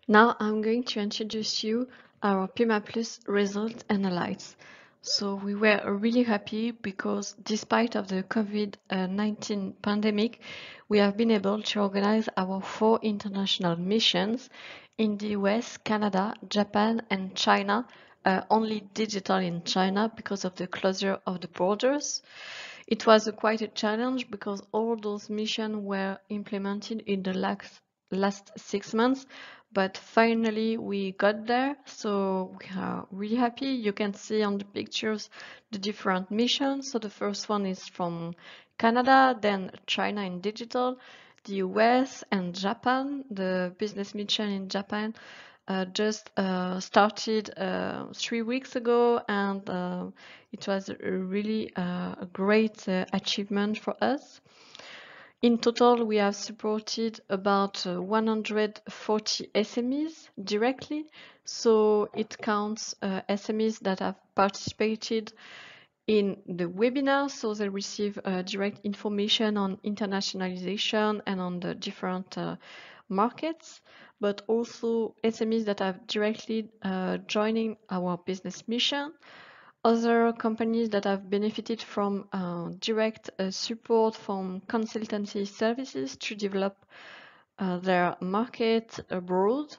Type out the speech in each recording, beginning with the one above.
Now I'm going to introduce you our PIMAP Plus result analysis. So we were really happy because despite of the COVID-19 pandemic, we have been able to organize our 4 international missions in the US, Canada, Japan, and China, only digital in China because of the closure of the borders. It was quite a challenge because all those missions were implemented in the last 6 months, but finally we got there, so we are really happy. You can see on the pictures the different missions. So the first one is from Canada, then China in digital, the US and Japan. The business mission in Japan just started 3 weeks ago, and it was really a great achievement for us. In total, we have supported about 140 SMEs directly. So it counts SMEs that have participated in the webinar, so they receive direct information on internationalization and on the different markets, but also SMEs that have directly joining our business mission, other companies that have benefited from direct support from consultancy services to develop their market abroad.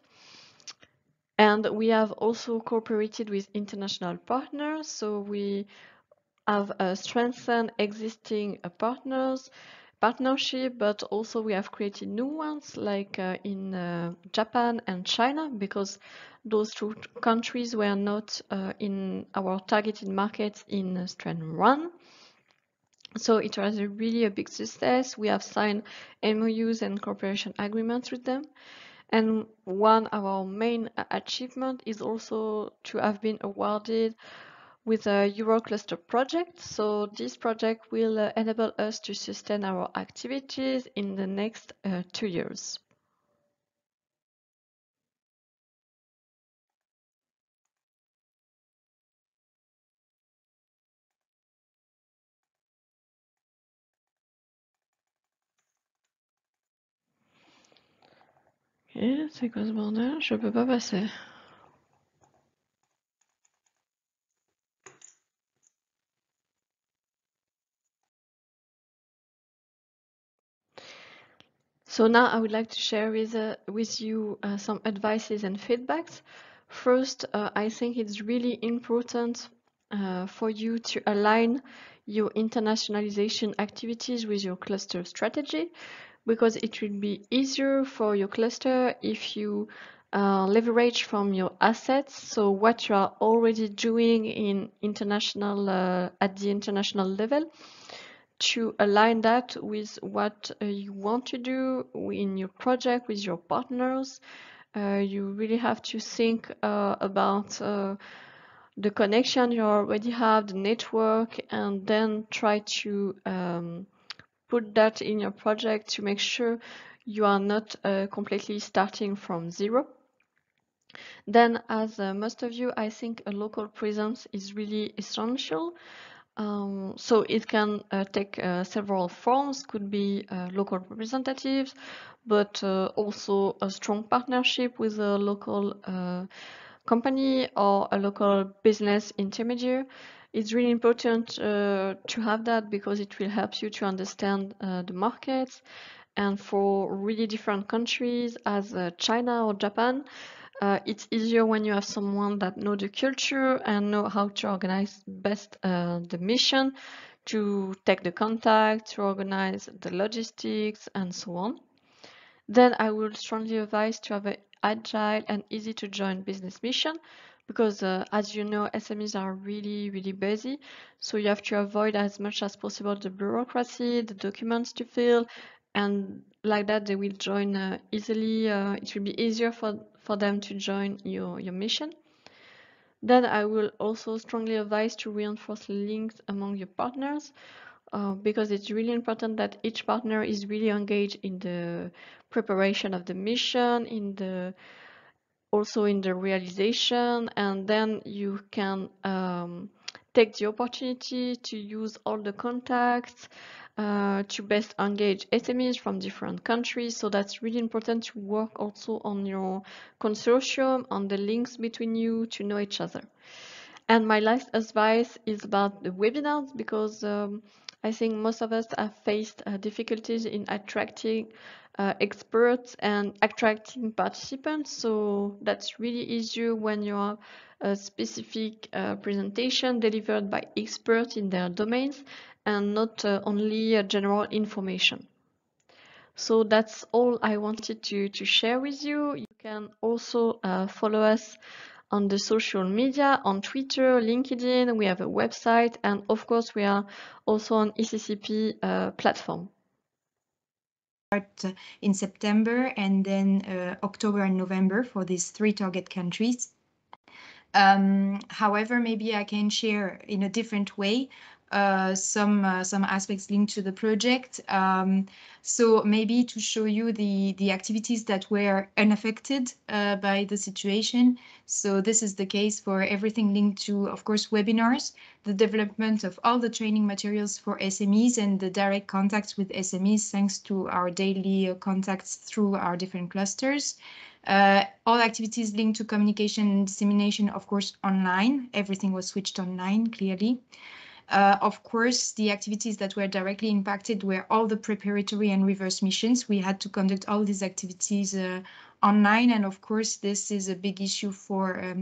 And we have also cooperated with international partners, so we have strengthened existing partnership, but also we have created new ones like in Japan and China, because those two countries were not in our targeted markets in Strand 1. So it was really a big success. We have signed MOUs and cooperation agreements with them. And one of our main achievement is also to have been awarded with a Eurocluster project. So this project will enable us to sustain our activities in the next 2 years. Ok, c'est quoi ce bordel? Je peux pas passer. So now I would like to share with you some advices and feedbacks. First, I think it's really important for you to align your internationalization activities with your cluster strategy, because it will be easier for your cluster if you leverage from your assets. So what you are already doing in international at the international level, to align that with what you want to do in your project with your partners. You really have to think about the connection you already have, the network, and then try to put that in your project to make sure you are not completely starting from zero. Then, as most of you, I think a local presence is really essential. So it can take several forms, could be local representatives, but also a strong partnership with a local company or a local business intermediary. It's really important to have that because it will help you to understand the markets. And for really different countries as China or Japan, it's easier when you have someone that know the culture and know how to organize best the mission, to take the contact, to organize the logistics, and so on. Then I would strongly advise to have an agile and easy to join business mission, because as you know, SMEs are really, really busy. So you have to avoid as much as possible the bureaucracy, the documents to fill, and like that they will join easily. It will be easier for them to join your mission. Then I will also strongly advise to reinforce links among your partners, because it's really important that each partner is really engaged in the preparation of the mission, also in the realization, and then you can take the opportunity to use all the contacts to best engage SMEs from different countries. So that's really important to work also on your consortium, on the links between you to know each other. And my last advice is about the webinars, because I think most of us have faced difficulties in attracting experts and attracting participants. So that's really easier when you have a specific presentation delivered by experts in their domains and not only general information. So that's all I wanted to share with you. You can also follow us on the social media, on Twitter, LinkedIn. We have a website, and of course, we are also on ECCP platform. In September, and then October and November for these 3 target countries. However, maybe I can share in a different way some aspects linked to the project. So maybe to show you the activities that were unaffected by the situation. So this is the case for everything linked to, of course, webinars, the development of all the training materials for SMEs, and the direct contacts with SMEs thanks to our daily contacts through our different clusters. All activities linked to communication and dissemination, of course, online. Everything was switched online, clearly. Of course, the activities that were directly impacted were all the preparatory and reverse missions. We had to conduct all these activities online. And of course, this is a big issue for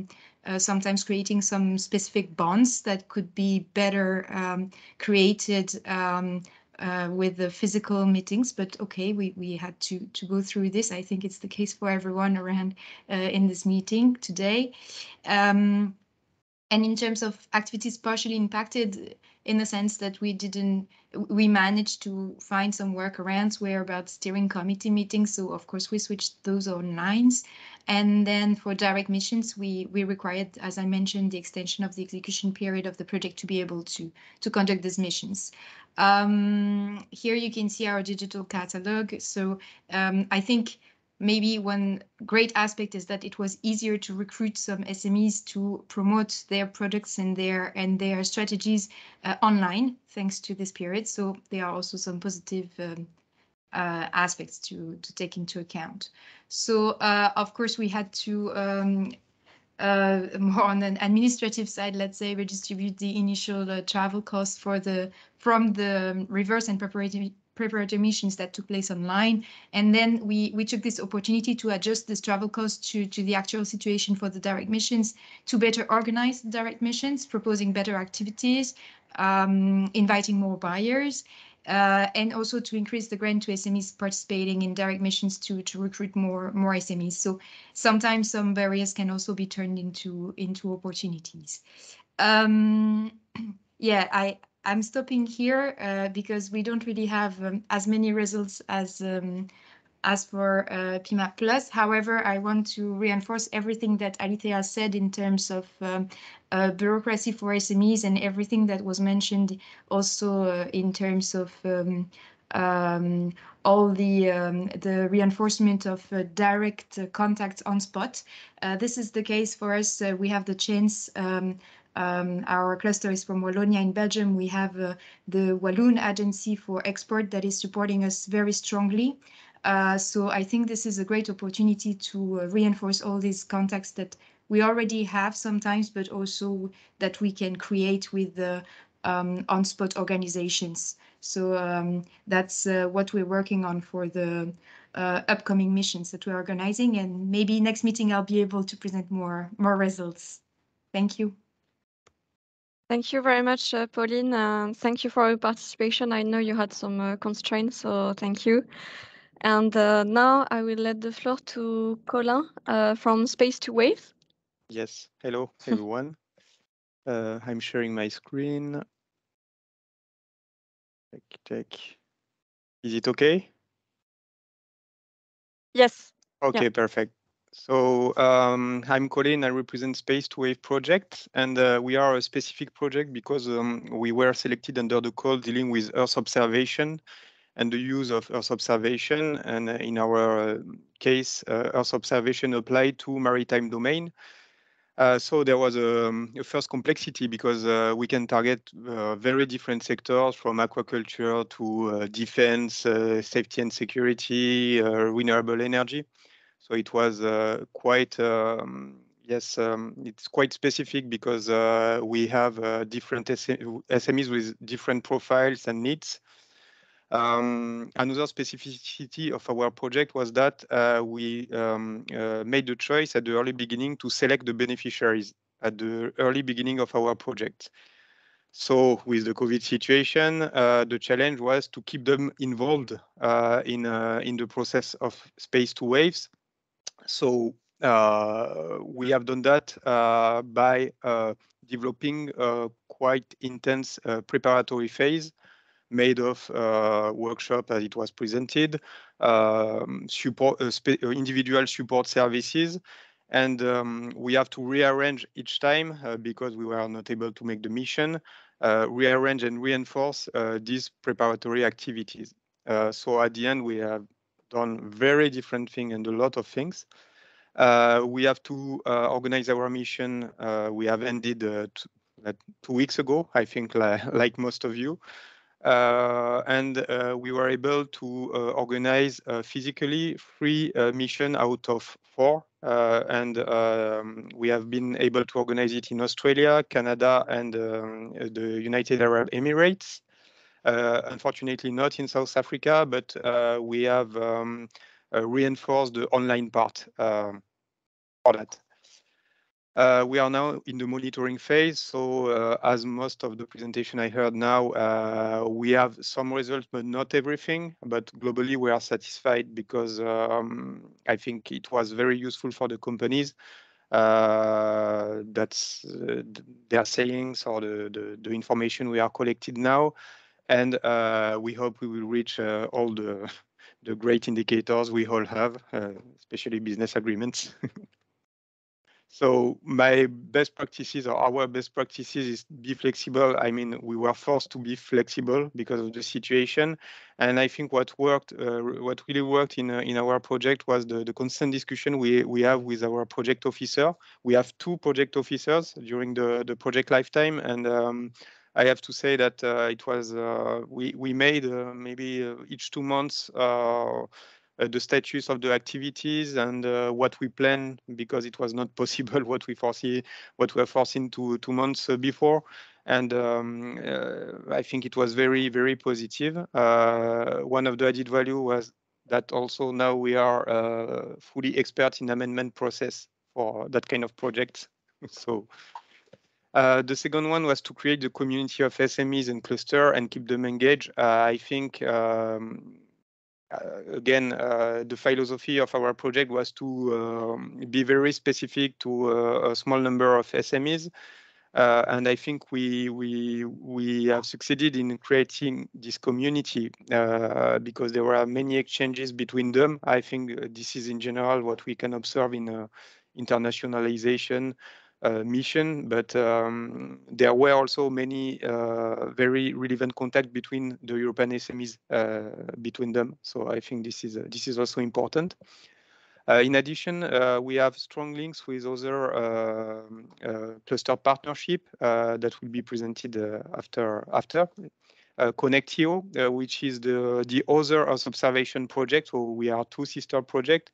sometimes creating some specific bonds that could be better created with the physical meetings, but okay, we had to go through this. I think it's the case for everyone around in this meeting today. And in terms of activities partially impacted, in the sense that we managed to find some workarounds were about steering committee meetings. So of course we switched those online. And then for direct missions, we required, as I mentioned, the extension of the execution period of the project to be able to conduct these missions. Here you can see our digital catalog. So I think maybe one great aspect is that it was easier to recruit some SMEs to promote their products and their strategies online, thanks to this period. So there are also some positive aspects to take into account. So of course we had to more on an administrative side, let's say, redistribute the initial travel costs from the reverse and preparatory missions that took place online. And then we took this opportunity to adjust this travel cost to the actual situation for the direct missions, to better organize the direct missions, proposing better activities, inviting more buyers, and also to increase the grant to SMEs participating in direct missions to recruit more SMEs. So sometimes some barriers can also be turned into opportunities. Yeah, I'm stopping here because we don't really have as many results as for PIMAP Plus. However, I want to reinforce everything that Alithea said in terms of bureaucracy for SMEs, and everything that was mentioned also in terms of all the reinforcement of direct contacts on spot. This is the case for us. We have the chance. Our cluster is from Wallonia in Belgium. We have the Walloon Agency for Export that is supporting us very strongly. So I think this is a great opportunity to reinforce all these contacts that we already have sometimes, but also that we can create with the on-spot organizations. So that's what we're working on for the upcoming missions that we're organizing. And maybe next meeting I'll be able to present more results. Thank you. Thank you very much, Pauline. Thank you for your participation. I know you had some constraints, so thank you. And now I will let the floor to Colin from Space to Wave. Yes, hello everyone. I'm sharing my screen. Check. Is it okay? Yes. Okay, yeah. Perfect. So I'm Colin, I represent Space to Wave project, and we are a specific project because we were selected under the call dealing with Earth observation and the use of Earth observation. And in our case, Earth observation applied to maritime domain. So there was a first complexity because we can target very different sectors from aquaculture to defense, safety and security, renewable energy. So it was quite, it's quite specific because we have different SMEs with different profiles and needs. Another specificity of our project was that we made the choice at the early beginning to select the beneficiaries at the early beginning of our project. So with the COVID situation, the challenge was to keep them involved in the process of Space to Waves. So we have done that by developing a quite intense preparatory phase made of workshop as it was presented, individual support services, and we have to rearrange each time because we were not able to make the mission, rearrange and reinforce these preparatory activities. So at the end, we have done very different things and a lot of things. We have to organize our mission. We have ended 2 weeks ago, I think, like most of you. And we were able to organize physically 3 missions out of 4. And we have been able to organize it in Australia, Canada, and the United Arab Emirates. Unfortunately, not in South Africa, but we have reinforced the online part for that. We are now in the monitoring phase. So as most of the presentation I heard now, we have some results, but not everything. But globally, we are satisfied because I think it was very useful for the companies. That's their sayings or the information we are collected now. And we hope we will reach all the great indicators we all have, especially business agreements. So my best practices or our best practices is be flexible. I mean, we were forced to be flexible because of the situation. And I think what really worked in our project was the constant discussion we have with our project officer. We have 2 project officers during the project lifetime. And I have to say that it was, we made maybe each 2 months the status of the activities and what we plan, because it was not possible what we were foreseen 2 months before. And I think it was very, very positive. One of the added value was that also now we are fully experts in amendment process for that kind of project. So the second one was to create the community of SMEs and cluster and keep them engaged. I think again, the philosophy of our project was to be very specific to a small number of SMEs. And I think we have succeeded in creating this community because there were many exchanges between them. I think this is in general what we can observe in internationalization mission, but there were also many very relevant contacts between the European SMEs between them. So I think this is also important. In addition, we have strong links with other cluster partnership that will be presented after. Connectio, which is the other Earth observation project. So we are 2 sister projects.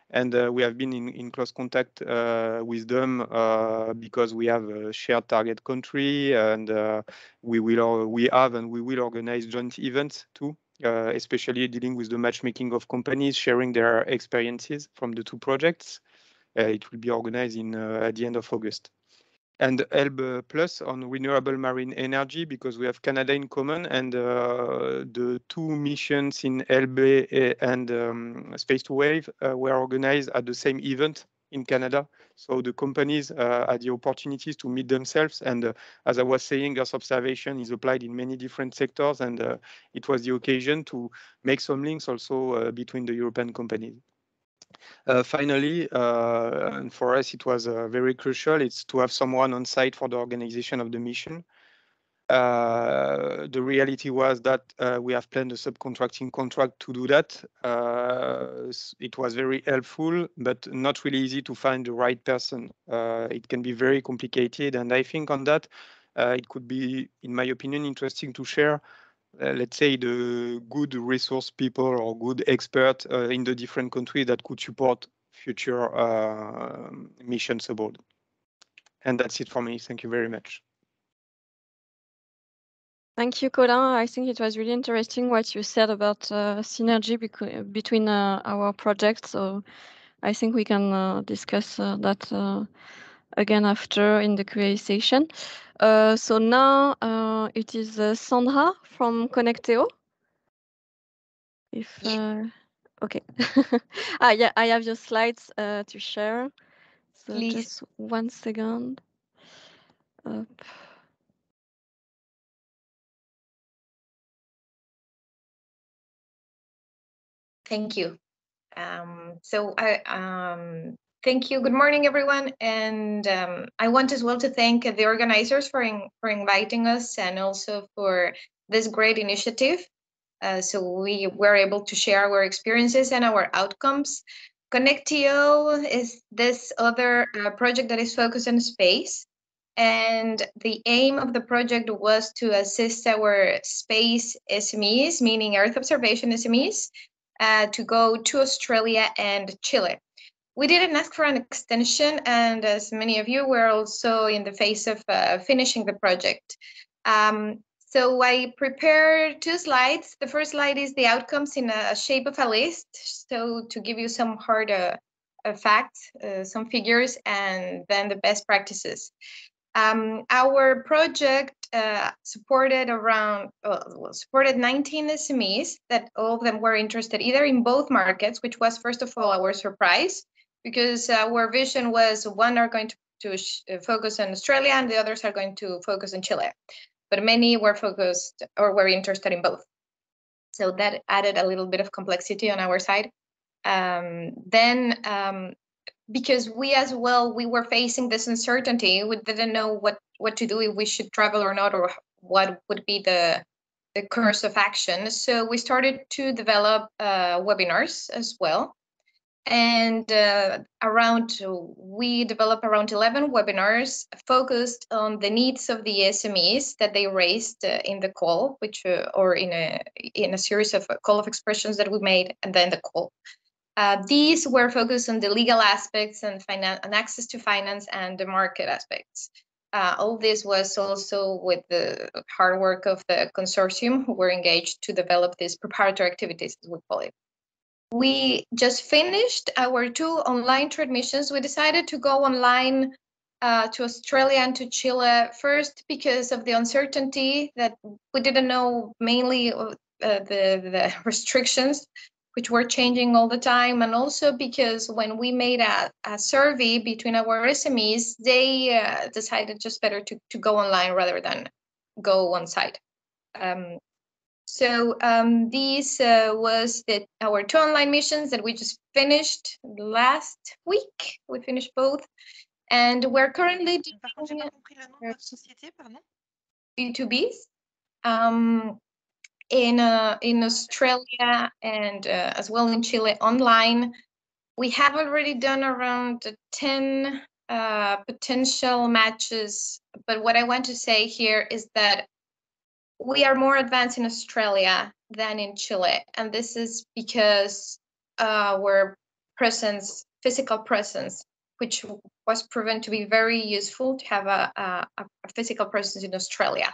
And we have been in close contact with them because we have a shared target country, and we have and we will organize joint events too, especially dealing with the matchmaking of companies, sharing their experiences from the 2 projects. It will be organized at the end of August. And ELB Plus on renewable marine energy, because we have Canada in common, and the 2 missions in ELB and Space to Wave were organized at the same event in Canada. So the companies had the opportunities to meet themselves. And as I was saying, Earth observation is applied in many different sectors, and it was the occasion to make some links also between the European companies. Finally, and for us, it was very crucial. It's to have someone on site for the organization of the mission. The reality was that we have planned a subcontracting contract to do that. It was very helpful, but not really easy to find the right person. It can be very complicated, and I think on that, it could be, in my opinion, interesting to share, let's say, the good resource people or good expert in the different countries that could support future missions abroad. And that's it for me. Thank you very much. Thank you, Colin. I think it was really interesting what you said about synergy between our projects. So I think we can discuss that again after in the QA session. So now it is Sandra from Connecteo. If okay, yeah, I have your slides to share. So Please. just 1 second. Thank you. Thank you. Good morning, everyone. And I want as well to thank the organizers for inviting us and also for this great initiative. So we were able to share our experiences and our outcomes. Connecteo is this other project that is focused on space. And the aim of the project was to assist our space SMEs, meaning Earth observation SMEs, to go to Australia and Chile. We didn't ask for an extension, and as many of you were also in the phase of finishing the project. So I prepared 2 slides. The first slide is the outcomes in a shape of a list. So to give you some hard facts, some figures, and then the best practices. Our project supported 19 SMEs that all of them were interested either in both markets, which was first of all our surprise, because our vision was one are going to focus on Australia and the others are going to focus on Chile. But many were focused or were interested in both. So that added a little bit of complexity on our side. Because we as well, we were facing this uncertainty. We didn't know what to do, if we should travel or not, or what would be the course of action. So we started to develop webinars as well. And we developed around 11 webinars focused on the needs of the SMEs that they raised in the call, which or in a series of call of expressions that we made, and then the call. These were focused on the legal aspects and access to finance and the market aspects. All this was also with the hard work of the consortium who were engaged to develop these preparatory activities, as we call it. We just finished our 2 online transmissions. We decided to go online to Australia and to Chile first because of the uncertainty that we didn't know, mainly the restrictions, which were changing all the time, and also because when we made a survey between our SMEs, they decided just better to go online rather than go on site. These was our 2 online missions that we just finished last week. We finished both, and we're currently doing B2Bs in Australia and as well in Chile online. We have already done around 10 potential matches, but what I want to say here is that we are more advanced in Australia than in Chile, and this is because our physical presence, which was proven to be very useful to have a physical presence in Australia.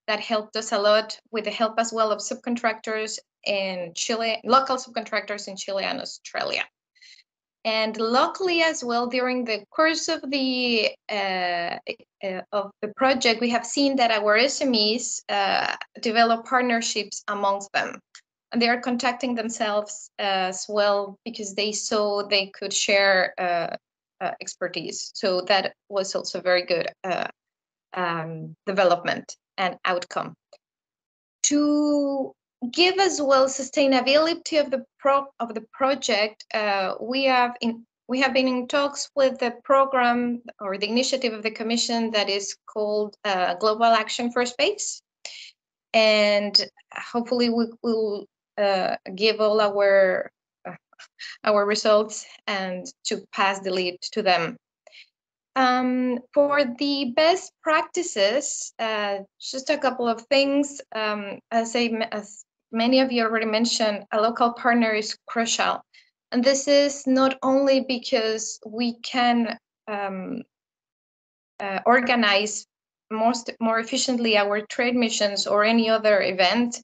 That helped us a lot with the help as well of subcontractors in Chile, local subcontractors in Chile and Australia. And luckily as well, during the course of the project, we have seen that our SMEs develop partnerships amongst them. And they are contacting themselves as well because they saw they could share expertise. So that was also very good development and outcome. To give as well sustainability of the project, we have we have been in talks with the program or the initiative of the Commission that is called Global Action for Space. And hopefully we will give all our results and to pass the lead to them. For the best practices, just a couple of things. As many of you already mentioned, a local partner is crucial. And this is not only because we can organize more efficiently our trade missions or any other event,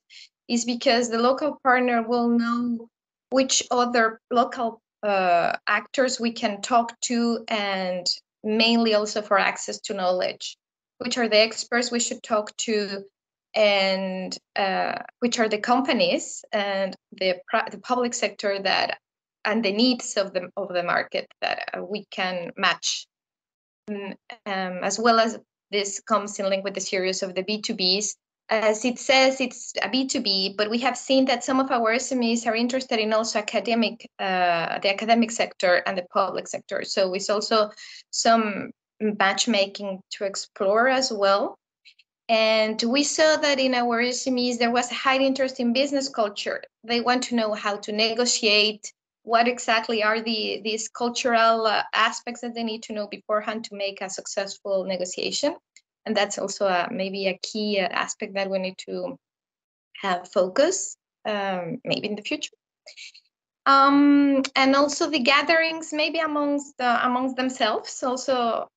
is because the local partner will know which other local actors we can talk to, and mainly also for access to knowledge, which are the experts we should talk to, and which are the companies and the public sector that and the needs of the market that we can match. As well as this comes in link with the series of the B2Bs. As it says, it's a B2B, but we have seen that some of our SMEs are interested in also the academic sector and the public sector. So it's also some matchmaking to explore as well. And we saw that in our SMEs, there was a high interest in business culture. They want to know how to negotiate, what exactly are these cultural aspects that they need to know beforehand to make a successful negotiation. And that's also maybe a key aspect that we need to have focus, maybe in the future. And also the gatherings, maybe amongst themselves, also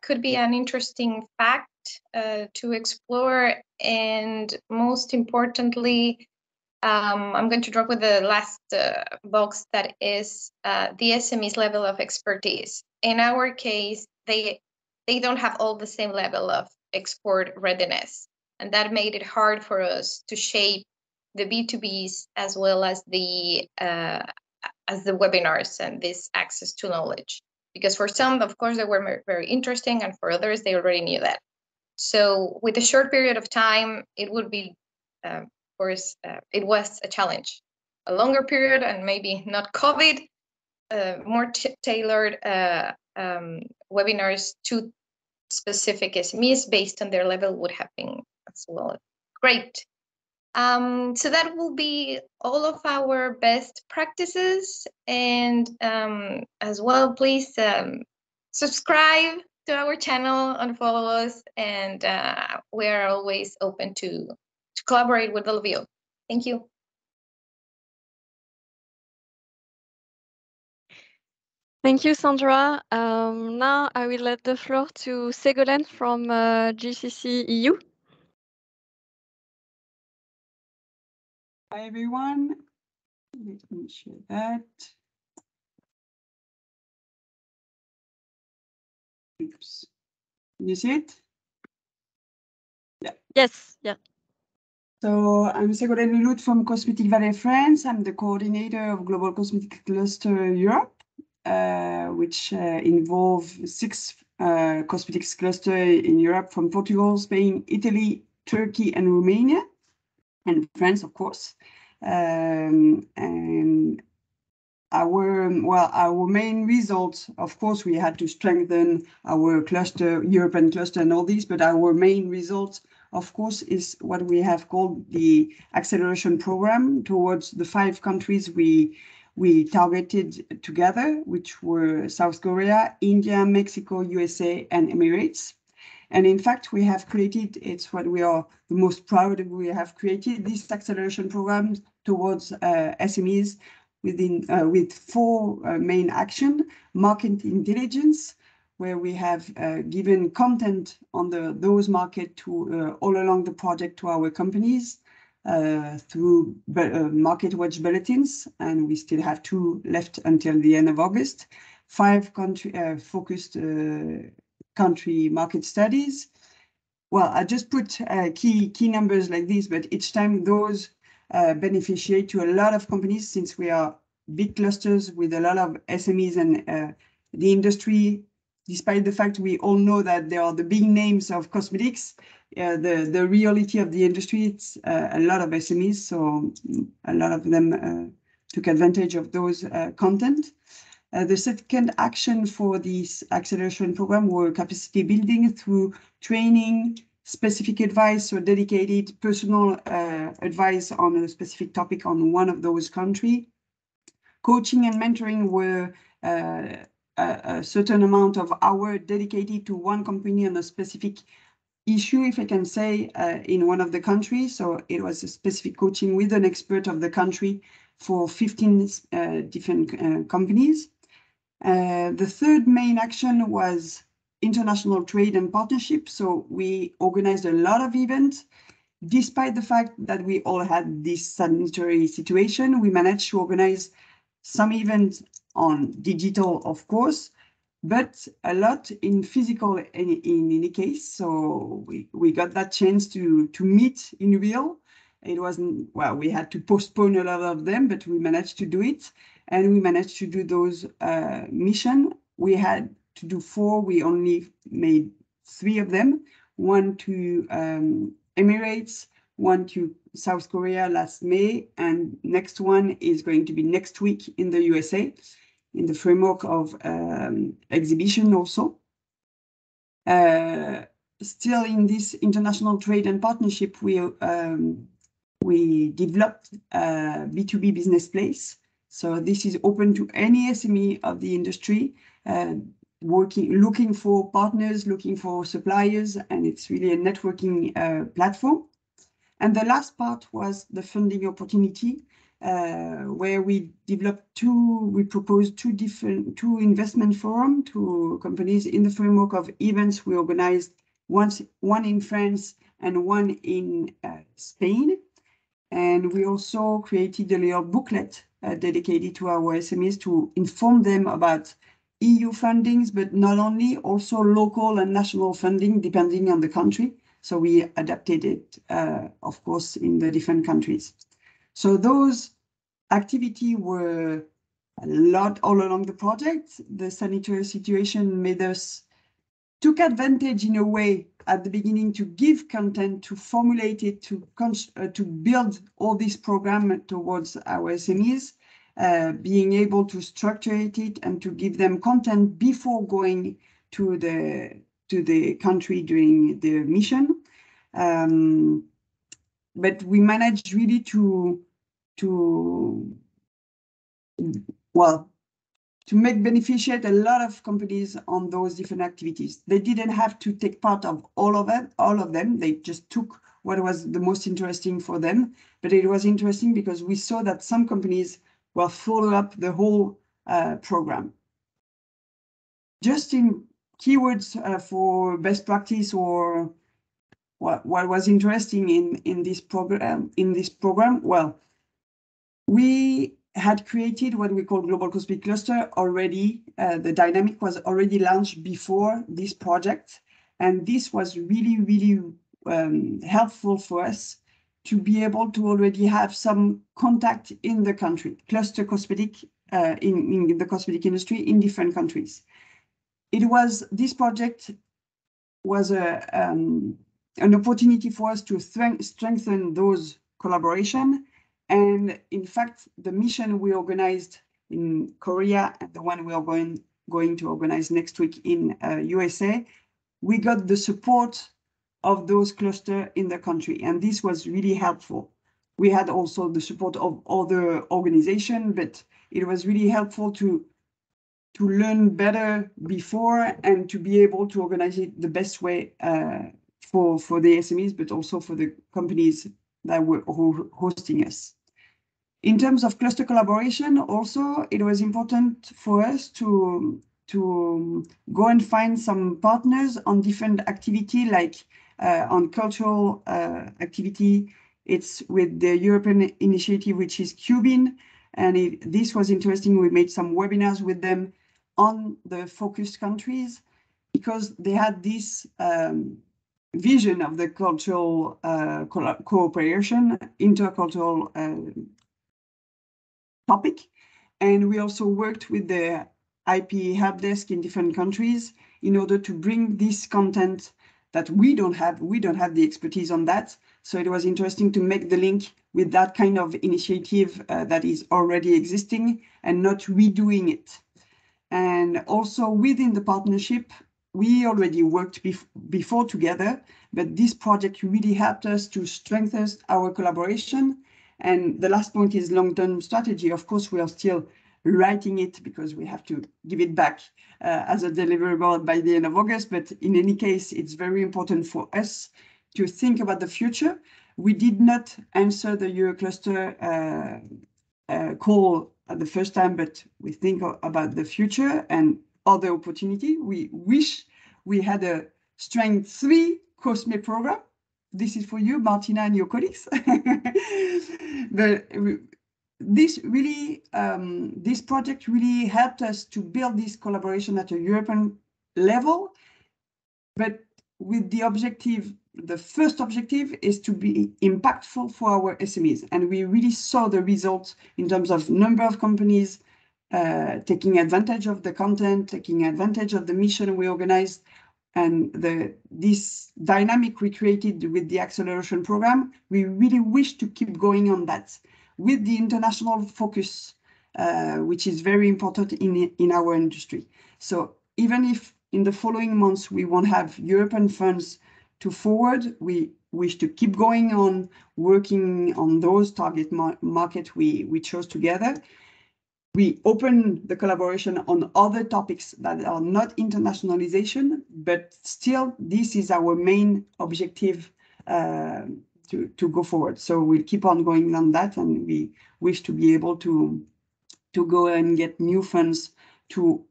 could be an interesting fact to explore. And most importantly, I'm going to drop with the last box, that is the SME's level of expertise. In our case, they don't have all the same level of export readiness, and that made it hard for us to shape the B2Bs as well as the webinars and this access to knowledge. Because for some, of course, they were very interesting, and for others, they already knew that. So with a short period of time, it would be of course, it was a challenge. A longer period, and maybe not COVID, more tailored webinars to specific SMEs based on their level would have been as well great. So that will be all of our best practices. And as well, please subscribe to our channel and follow us. And we are always open to collaborate with all of you. Thank you. Thank you, Sandra. Now I will let the floor to Ségolène from GCC EU. Hi, everyone. Let me share that. Oops. Can you see it? Yeah. Yes, yeah. So I'm Ségolène Lelout from Cosmetic Valley, France. I'm the coordinator of Global Cosmetic Cluster Europe, which involve 6 cosmetics clusters in Europe, from Portugal, Spain, Italy, Turkey, and Romania, and France, of course. And our main result, of course, we had to strengthen our cluster, European cluster, and all these, but our main result, of course, is what we have called the acceleration program towards the 5 countries we targeted together, which were South Korea, India, Mexico, USA, and Emirates. And in fact, we have created, it's what we are the most proud of, we have created this acceleration program towards SMEs with 4 main actions: market intelligence, where we have given content on those markets to all along the project to our companies through market watch bulletins, and we still have 2 left until the end of August. 5 country focused country market studies. Well, I just put key numbers like this, but each time those beneficiate to a lot of companies, since we are big clusters with a lot of SMEs and the industry. Despite the fact we all know that they are the big names of cosmetics, the reality of the industry, it's a lot of SMEs, so a lot of them took advantage of those content. The second action for this acceleration program were capacity building through training, specific advice, or dedicated personal advice on a specific topic on one of those countries. Coaching and mentoring were a certain amount of hours dedicated to one company on a specific issue, if I can say, in one of the countries. So it was a specific coaching with an expert of the country for 15 different companies. The third main action was international trade and partnership. So we organized a lot of events. Despite the fact that we all had this sanitary situation, we managed to organize some events on digital, of course, but a lot in physical in any case. So we got that chance to meet in real. It wasn't, well, we had to postpone a lot of them, but we managed to do it. And we managed to do those missions. We had to do 4, we only made 3 of them. One to Emirates, one to South Korea last May, and next one is going to be next week in the USA, in the framework of exhibition also. Still in this international trade and partnership, we developed a B2B business place. So this is open to any SME of the industry, looking for partners, looking for suppliers, and it's really a networking platform. And the last part was the funding opportunity, where we proposed two investment forums to companies in the framework of events we organized, one in France and one in Spain. And we also created a little booklet dedicated to our SMEs to inform them about EU fundings, but not only, also local and national funding, depending on the country. So we adapted it, of course, in the different countries. So those activities were a lot all along the project. The sanitary situation made us took advantage in a way at the beginning to give content, to formulate it, to build all this program towards our SMEs, being able to structure it and to give them content before going to the country during the mission. But we managed really to make beneficiate a lot of companies on those different activities. They didn't have to take part of all of them. They just took what was the most interesting for them. But it was interesting because we saw that some companies will follow up the whole program. Just in keywords for best practice or what was interesting in this program, well, we had created what we call Global Cosmic Cluster already. The dynamic was already launched before this project. And this was really, really helpful for us to be able to already have some contact in the country, cluster cosmetic in the cosmetic industry in different countries. This project was an opportunity for us to strengthen those collaboration. And in fact, the mission we organized in Korea and the one we are going to organize next week in USA, we got the support of those clusters in the country. And this was really helpful. We had also the support of other organizations, but it was really helpful to learn better before and to be able to organize it the best way for the SMEs, but also for the companies that were hosting us. In terms of cluster collaboration, also, it was important for us to go and find some partners on different activity, like on cultural activity. It's with the European initiative, which is Cubin. And this was interesting. We made some webinars with them on the focused countries because they had this vision of the cultural cooperation, intercultural topic. And we also worked with the IP help desk in different countries in order to bring this content that we don't have the expertise on that. So it was interesting to make the link with that kind of initiative that is already existing and not redoing it. And also within the partnership, we already worked before together, but this project really helped us to strengthen our collaboration. And the last point is long-term strategy. Of course, we are still writing it because we have to give it back as a deliverable by the end of August. But in any case, it's very important for us to think about the future. We did not answer the Eurocluster call at the first time, but we think about the future and other opportunity. We wish we had a Strength 3 COSME program. This is for you, Martina, and your colleagues. But this really, this project really helped us to build this collaboration at a European level, but with the objective, the first objective is to be impactful for our SMEs. And we really saw the results in terms of number of companies taking advantage of the content, taking advantage of the mission we organized, and this dynamic we created with the acceleration program. We really wish to keep going on that with the international focus, which is very important in our industry. So even if in the following months we won't have European funds to forward, we wish to keep going on working on those target markets we chose together. We open the collaboration on other topics that are not internationalization, but still this is our main objective to go forward. So we'll keep on going on that, and we wish to be able to go and get new funds to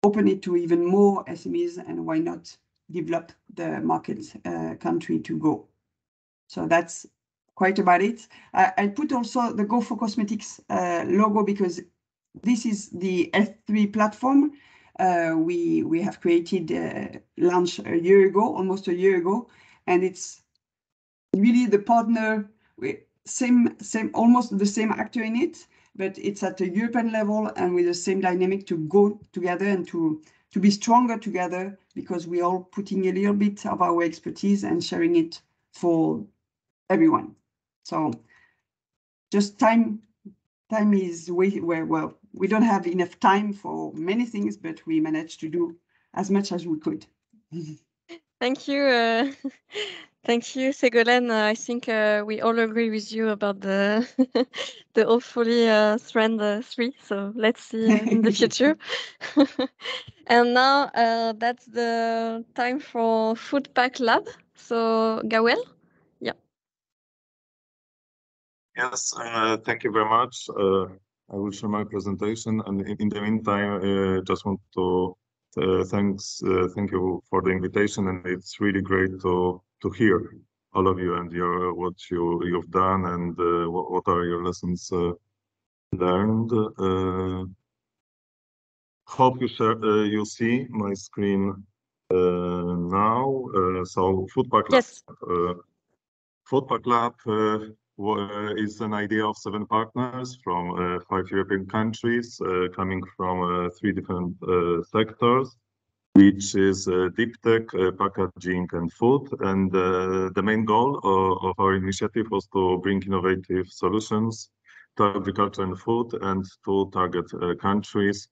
open it to even more SMEs, and why not develop the market country to go. So that's quite about it. I put also the Go for Cosmetics logo because this is the F3 platform we have created, launched a year ago, almost a year ago, and it's really the partner with almost the same actor in it, but it's at a European level and with the same dynamic to go together and to be stronger together, because we're all putting a little bit of our expertise and sharing it for everyone. So just time is well, we don't have enough time for many things, but we managed to do as much as we could. Thank you. Thank you, Ségolène. I think we all agree with you about the the hopefully Strand 3. So let's see in the future. And now that's the time for Food Pack Lab. So Gawel, yeah. Yes, thank you very much. I will share my presentation, and in the meantime, just want to thank you for the invitation, and it's really great to hear all of you and what you've done, and what are your lessons learned. Hope you see my screen now. So Food Pack Lab. Yes. Food Pack Lab is an idea of 7 partners from 5 European countries, coming from 3 different sectors, which is deep tech, packaging, and food. And the main goal of our initiative was to bring innovative solutions to agriculture and food, and to target countries.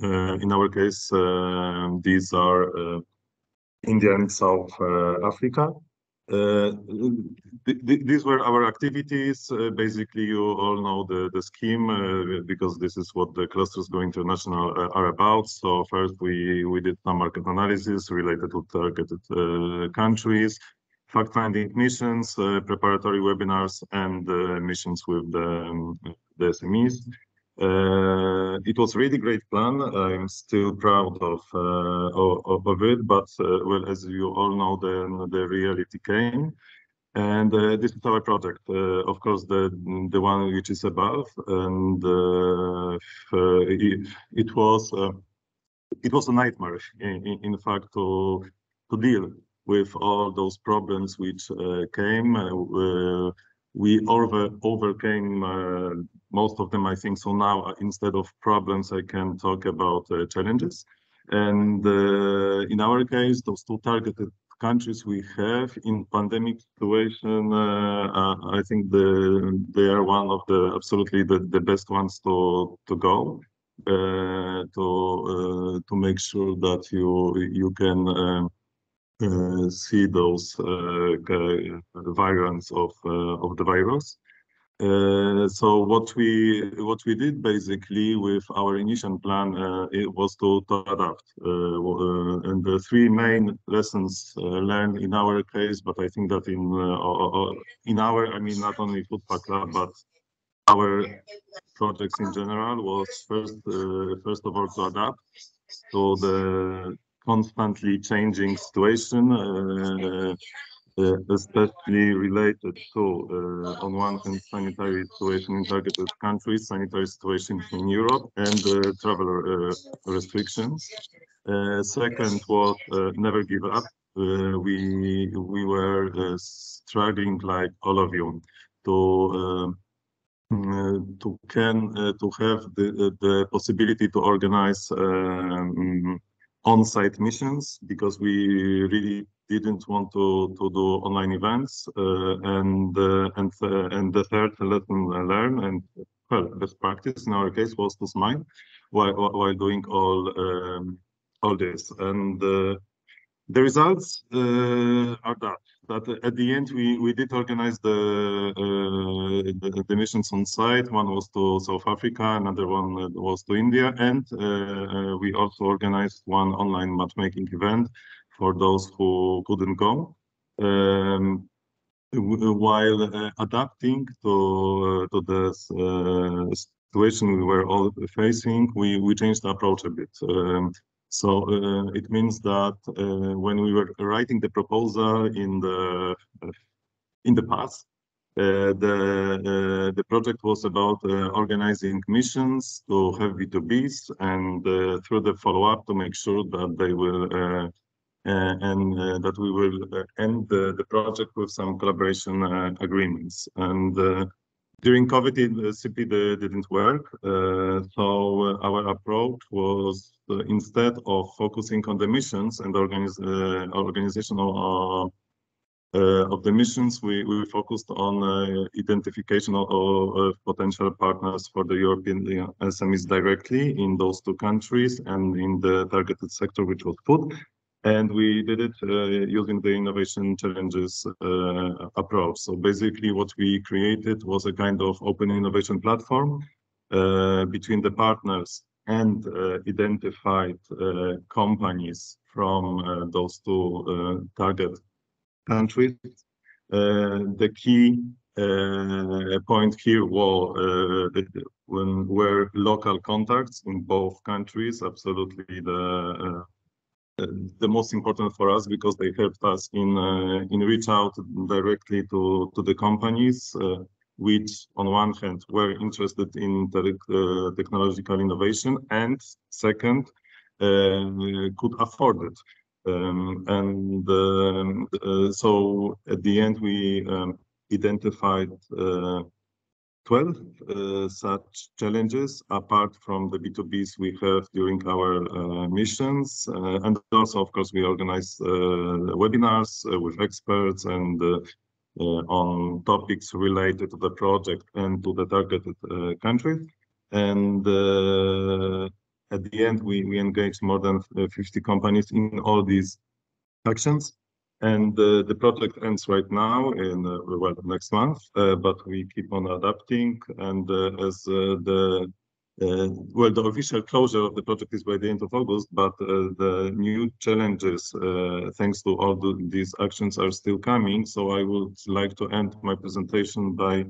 In our case, these are India and South Africa. These were our activities. Basically, you all know the scheme, because this is what the clusters Go International are about. So first we did some market analysis related to targeted countries, fact-finding missions, preparatory webinars, and missions with the SMEs. It was really great plan. I'm still proud of it, but well, as you all know, then the reality came, and this is our project. Of course, the one which is above, and it was a nightmare, in fact, to deal with all those problems which came. We overcame most of them, I think. So now, instead of problems, I can talk about challenges. And in our case, those 2 targeted countries we have in pandemic situation, I think they are one of the absolutely the best ones to go, to make sure that you can see those variants of the virus. So what we did basically with our initial plan, it was to adapt. And the three main lessons learned in our case, but I think that in our, I mean, not only Food Pack Lab, but our projects in general, was first of all to adapt to the constantly changing situation, especially related to, on one hand, sanitary situation in targeted countries, sanitary situation in Europe, and travel restrictions. Second was never give up. We were struggling, like all of you, to have the possibility to organize on-site missions, because we really didn't want to do online events, and the third lesson learned, and well, best practice in our case, was to smile while doing all this, and the results are that at the end we did organize the missions on site. One was to South Africa, another one was to India, and we also organized one online matchmaking event for those who couldn't go. While adapting to the situation we were all facing, we changed the approach a bit. So it means that when we were writing the proposal in the past, the project was about organizing missions to have B2Bs, and through the follow-up to make sure that they will that we will end the project with some collaboration agreements. And during COVID, CP didn't work, so our approach was instead of focusing on the missions and organization of the missions, we focused on identification of potential partners for the European SMEs directly in those two countries and in the targeted sector, which was food. And we did it using the innovation challenges approach. So basically what we created was a kind of open innovation platform between the partners and identified companies from those two target countries. The key point here were local contacts in both countries, absolutely the most important for us, because they helped us in reach out directly to the companies, which on one hand were interested in technological innovation, and second, could afford it. So at the end we identified 12 such challenges, apart from the B2Bs we have during our missions. And also, of course, we organize webinars with experts and on topics related to the project and to the targeted country. And at the end, we engaged more than 50 companies in all these actions. And the project ends right now in well, next month, but we keep on adapting. And as the official closure of the project is by the end of August, but the new challenges, thanks to all these actions, are still coming. So I would like to end my presentation by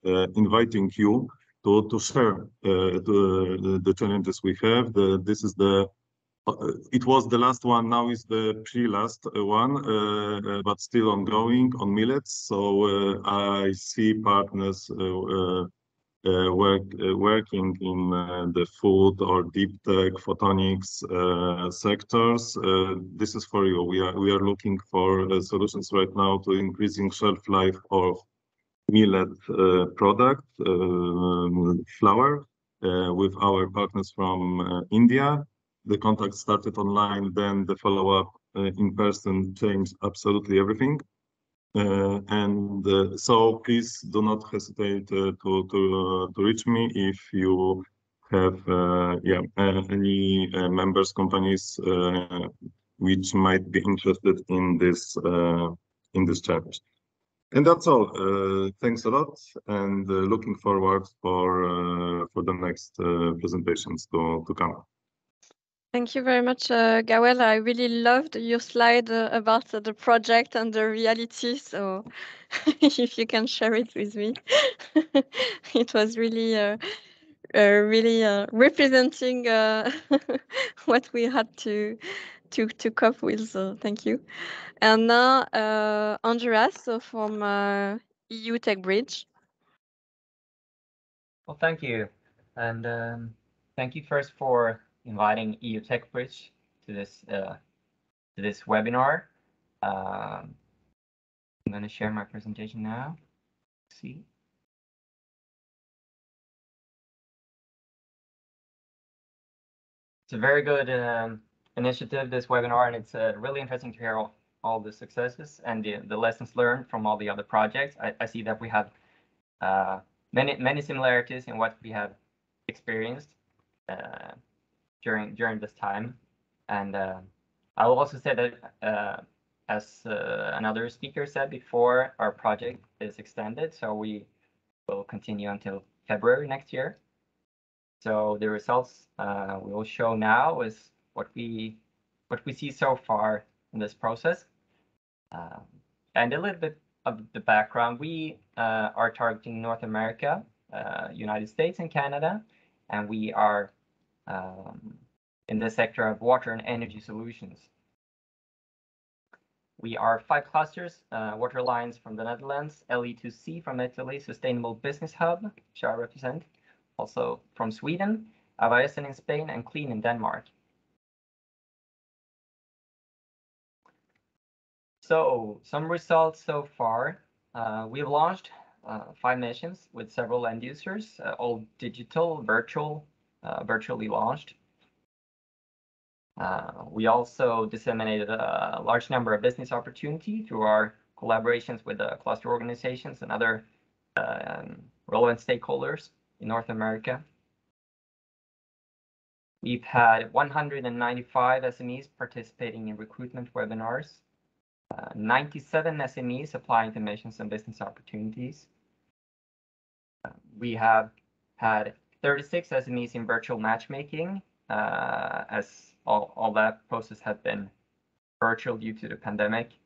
inviting you to share the challenges we have. This is it was the last one, now is the pre-last one, but still ongoing on millets. So I see partners working in the food or deep tech, photonics sectors. This is for you. We are looking for solutions right now to increasing shelf life of millet product, flour, with our partners from India. The contact started online, then the follow-up in person changed absolutely everything. So please do not hesitate to reach me if you have any members companies which might be interested in this challenge. And that's all. Thanks a lot, and looking forward for the next presentations to come. Thank you very much, Gawel. I really loved your slide about the project and the reality. So if you can share it with me, it was really, really representing what we had to cope with. So thank you. And now, Andreas, so from EU Tech Bridge. Well, thank you. And thank you first for inviting EU Tech Bridge to this webinar. I'm going to share my presentation now. Let's see. It's a very good initiative, this webinar, and it's really interesting to hear all the successes and the lessons learned from all the other projects. I see that we have many similarities in what we have experienced during this time, and I will also say that as another speaker said before, our project is extended, so we will continue until February next year. So the results we will show now is what we see so far in this process, and a little bit of the background. We are targeting North America, United States, and Canada, and we are in the sector of water and energy solutions. We are 5 clusters: Water Alliance from the Netherlands, LE2C from Italy, Sustainable Business Hub, which I represent, also from Sweden, Avaesen in Spain, and Clean in Denmark. So some results so far. We've launched 5 missions with several end users, all digital, virtually launched. We also disseminated a large number of business opportunity through our collaborations with cluster organizations and other relevant stakeholders in North America. We've had 195 SMEs participating in recruitment webinars, 97 SMEs applying to missions and business opportunities. We have had 36 SMEs in virtual matchmaking, as all that process had been virtual due to the pandemic.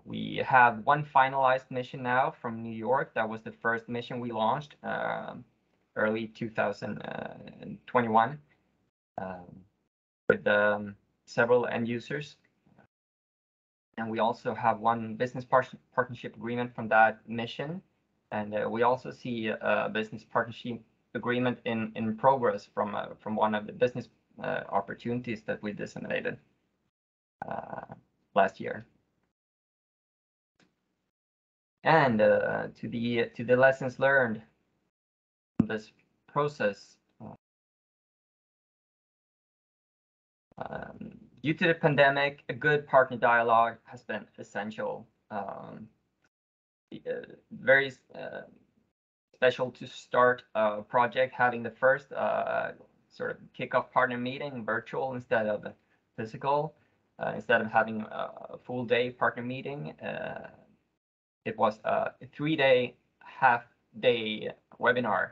We have 1 finalized mission now from New York. That was the first mission we launched early 2021 with several end users. And we also have 1 business partnership agreement from that mission. And we also see a business partnership agreement in progress from one of the business opportunities that we disseminated last year. And to the lessons learned from this process. Due to the pandemic, a good partner dialogue has been essential. Very special to start a project having the first sort of kickoff partner meeting virtual instead of physical. Instead of having a full day partner meeting, it was a 3-day, half-day webinar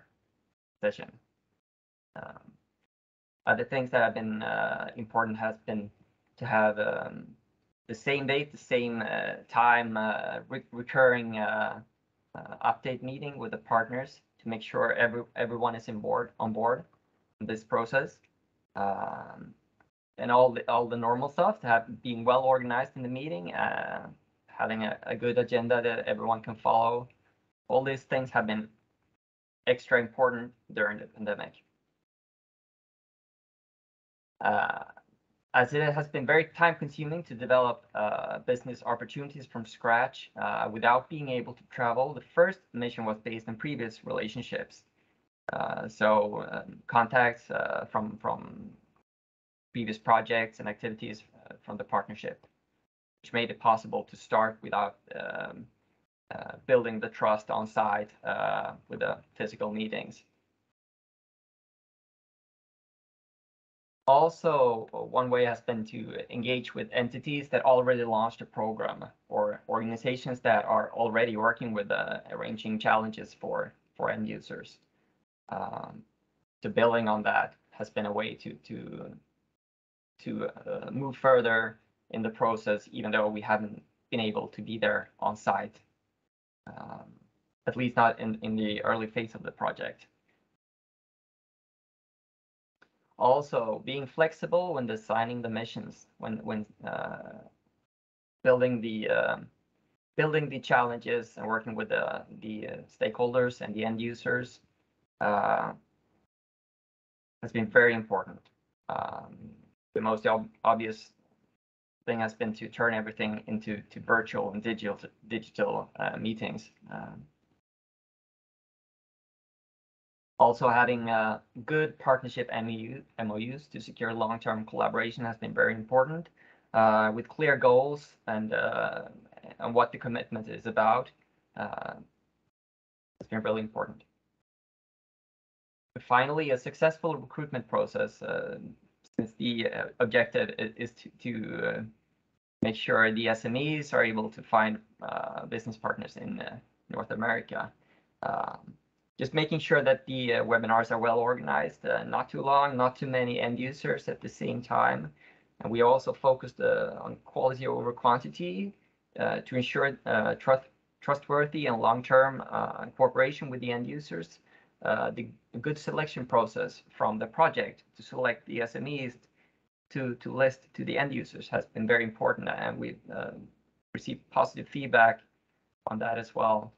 session. Other things that have been important has been to have the same date, the same time, recurring update meeting with the partners to make sure everyone is on board in this process, and all the normal stuff, to have being well organized in the meeting, having a good agenda that everyone can follow. All these things have been extra important during the pandemic. As it has been very time-consuming to develop business opportunities from scratch without being able to travel, the first mission was based on previous relationships. Contacts from previous projects and activities from the partnership, which made it possible to start without building the trust on site with the physical meetings. Also, one way has been to engage with entities that already launched a program or organizations that are already working with arranging challenges for end users. So building on that has been a way to move further in the process, even though we haven't been able to be there on site, at least not in the early phase of the project. Also, being flexible when designing the missions, when building the challenges and working with the stakeholders and the end users has been very important. The most obvious thing has been to turn everything into virtual and digital meetings. Also, having good partnership MOUs to secure long-term collaboration has been very important, with clear goals and what the commitment is about. It's been really important. Finally, a successful recruitment process, since the objective is to make sure the SMEs are able to find business partners in North America. Just making sure that the webinars are well organized, not too long, not too many end users at the same time. And we also focused on quality over quantity to ensure trustworthy and long-term cooperation with the end users. The good selection process from the project to select the SMEs to list to the end users has been very important, and we've received positive feedback on that as well.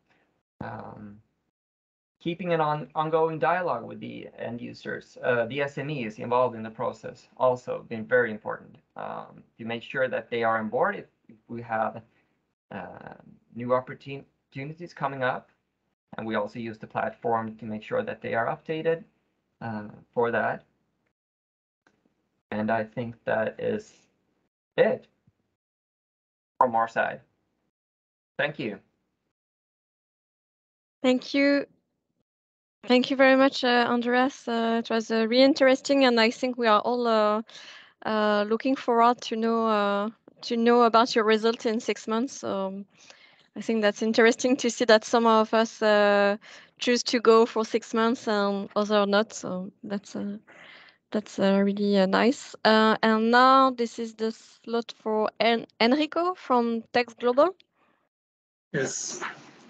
Keeping an ongoing dialogue with the end users, the SMEs involved in the process, also been very important to make sure that they are on board if we have new opportunities coming up. And we also use the platform to make sure that they are updated for that. And I think that is it from our side. Thank you. Thank you. Thank you very much, Andreas. It was really interesting, and I think we are all looking forward to know about your results in 6 months. I think that's interesting to see that some of us choose to go for 6 months and others not. So that's really nice. And now this is the slot for Enrico from TEXGLOBAL. Yes.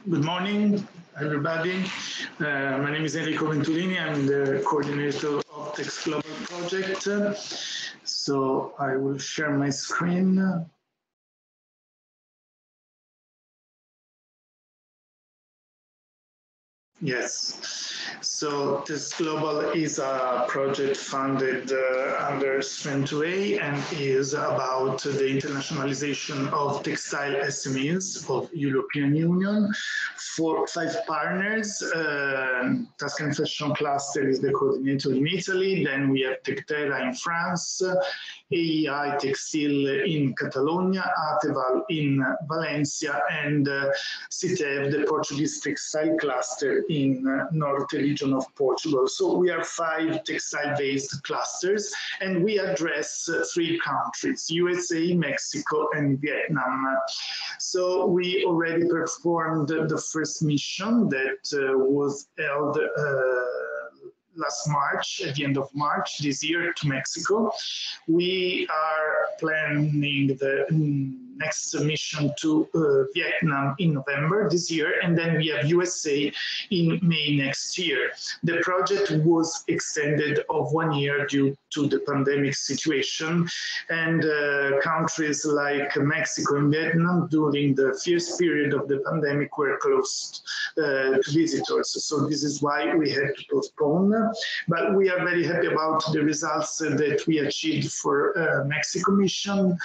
Good morning, everybody. My name is Enrico Venturini. I'm the coordinator of TEXGLOBAL project. So I will share my screen. Yes. So TEXGLOBAL is a project funded under STREAM 2A and is about the internationalization of textile SMEs of European Union. 5 partners. Tuscan Fashion Cluster is the coordinator in Italy. Then we have Tectera in France, AEI Textile in Catalonia, Ateval in Valencia, and CITEV, the Portuguese Textile Cluster in North region of Portugal. So we are 5 textile-based clusters, and we address 3 countries, USA, Mexico, and Vietnam. So we already performed the first mission that was held last March, at the end of March this year, to Mexico. We are planning the next mission to Vietnam in November this year, and then we have USA in May next year. The project was extended of 1 year due to the pandemic situation, and countries like Mexico and Vietnam during the first period of the pandemic were closed to visitors. So this is why we had to postpone, but we are very happy about the results that we achieved for Mexico mission,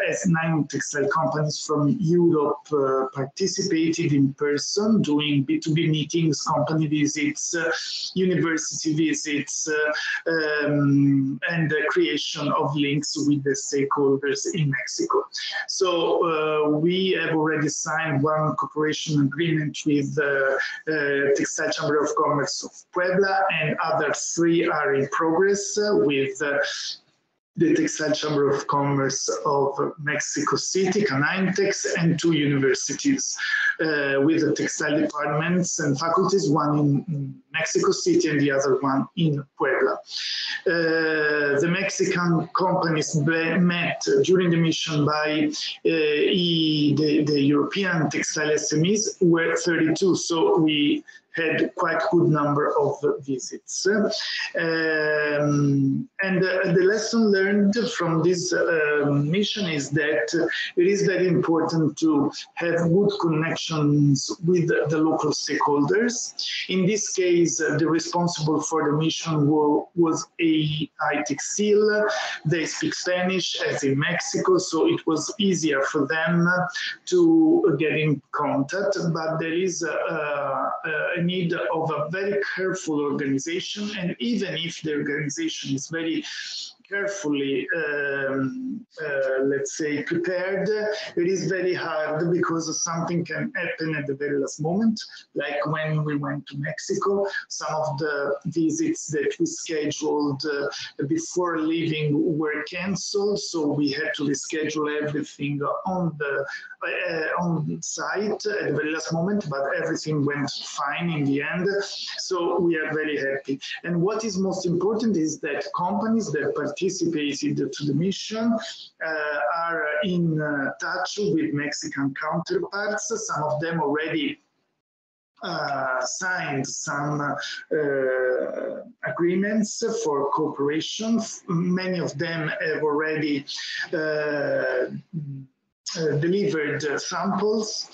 as 9 European textile companies from Europe participated in person, doing B2B meetings, company visits, university visits, and the creation of links with the stakeholders in Mexico. So we have already signed one cooperation agreement with the Textile Chamber of Commerce of Puebla, and other 3 are in progress with the Textile Chamber of Commerce of Mexico City, Canaintex, and 2 universities with the textile departments and faculties, one in Mexico City and the other one in Puebla. The Mexican companies met during the mission by the European textile SMEs were 32, so we had quite good number of visits. And the lesson learned from this mission is that it is very important to have good connections with the local stakeholders. In this case, the responsible for the mission was AI Textil. They speak Spanish, as in Mexico, so it was easier for them to get in contact, but there is a need of a very careful organization, and even if the organization is very carefully, let's say, prepared, it is very hard because something can happen at the very last moment, like when we went to Mexico. Some of the visits that we scheduled before leaving were cancelled, so we had to reschedule everything on site at the very last moment, but everything went fine in the end, so we are very happy. And what is most important is that companies that participated to the mission are in touch with Mexican counterparts. Some of them already signed some agreements for cooperation. Many of them have already delivered samples.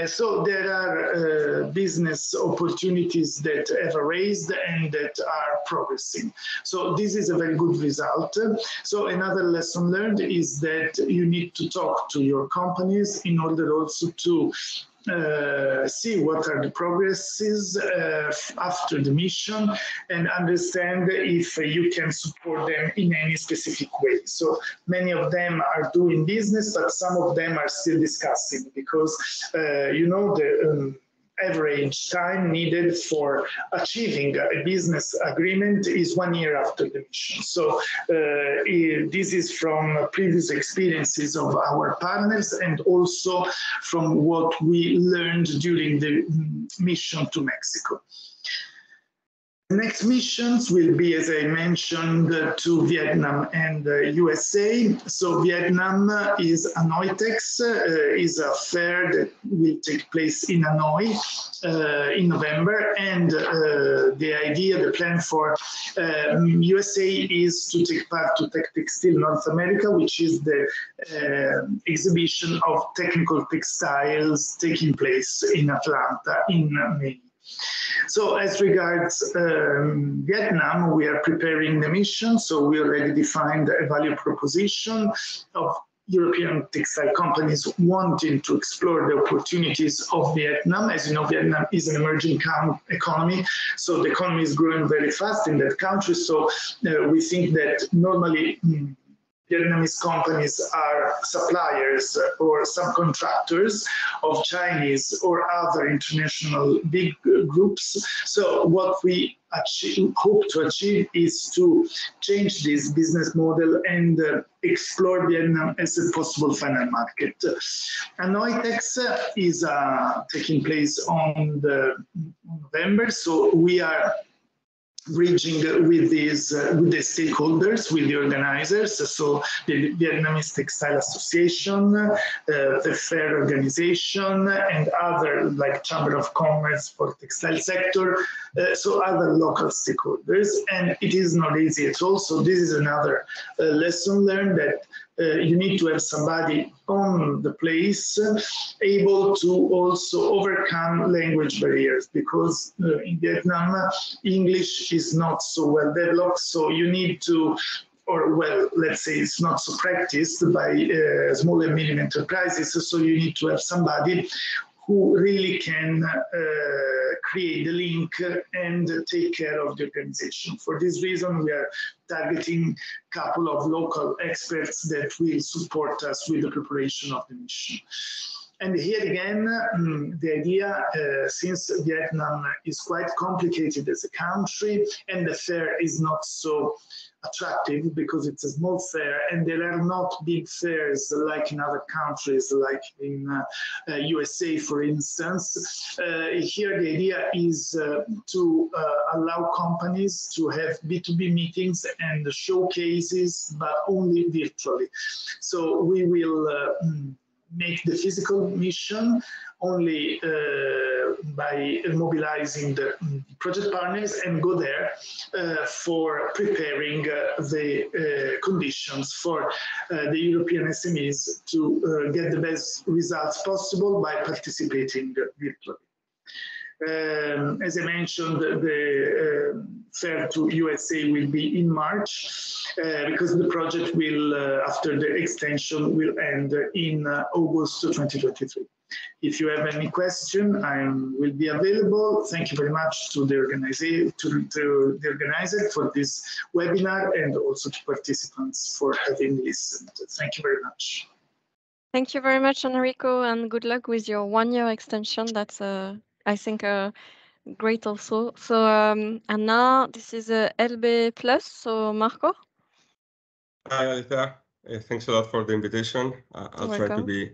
So there are business opportunities that have arisen and that are progressing. So this is a very good result. So another lesson learned is that you need to talk to your companies in order also to see what are the progresses after the mission and understand if you can support them in any specific way. So many of them are doing business, but some of them are still discussing because, you know, the average time needed for achieving a business agreement is 1 year after the mission. So this is from previous experiences of our partners and also from what we learned during the mission to Mexico. The next missions will be, as I mentioned, to Vietnam and USA. So Vietnam is Hanoitex, is a fair that will take place in Hanoi in November. And the idea, the plan for USA is to take part to TEXGLOBAL North America, which is the exhibition of technical textiles taking place in Atlanta in May. So as regards Vietnam, we are preparing the mission. So we already defined a value proposition of European textile companies wanting to explore the opportunities of Vietnam. As you know, Vietnam is an emerging economy, so the economy is growing very fast in that country. So we think that normally Vietnamese companies are suppliers or subcontractors of Chinese or other international big groups. So what we hope to achieve is to change this business model and explore Vietnam as a possible final market. Hanoitex is taking place on November, so we are bridging with the stakeholders, with the organizers, so the Vietnamese Textile Association, the fair organization, and other like Chamber of Commerce for textile sector, so other local stakeholders. And it is not easy at all. So this is another lesson learned, that you need to have somebody on the place able to also overcome language barriers, because in Vietnam, English is not so well developed. So you need to or well, let's say it's not so practiced by small and medium enterprises. So you need to have somebody who really can create the link and take care of the organization. For this reason, we are targeting a couple of local experts that will support us with the preparation of the mission. And here again, the idea, since Vietnam is quite complicated as a country and the fair is not so attractive because it's a small fair and there are not big fairs like in other countries, like in USA, for instance. Here the idea is to allow companies to have B2B meetings and showcases, but only virtually. So we will make the physical mission only by mobilizing the project partners and go there for preparing the conditions for the European SMEs to get the best results possible by participating virtually. As I mentioned, the fair to USA will be in March because the project will, after the extension, will end in August 2023. If you have any question, I will be available. Thank you very much to the organizer, for this webinar and also to participants for having listened. Thank you very much. Thank you very much, Enrico, and good luck with your one-year extension. That's, I think, great also. So, and now this is LB Plus, so Marco. Hi, Alita. Thanks a lot for the invitation. I'll try to be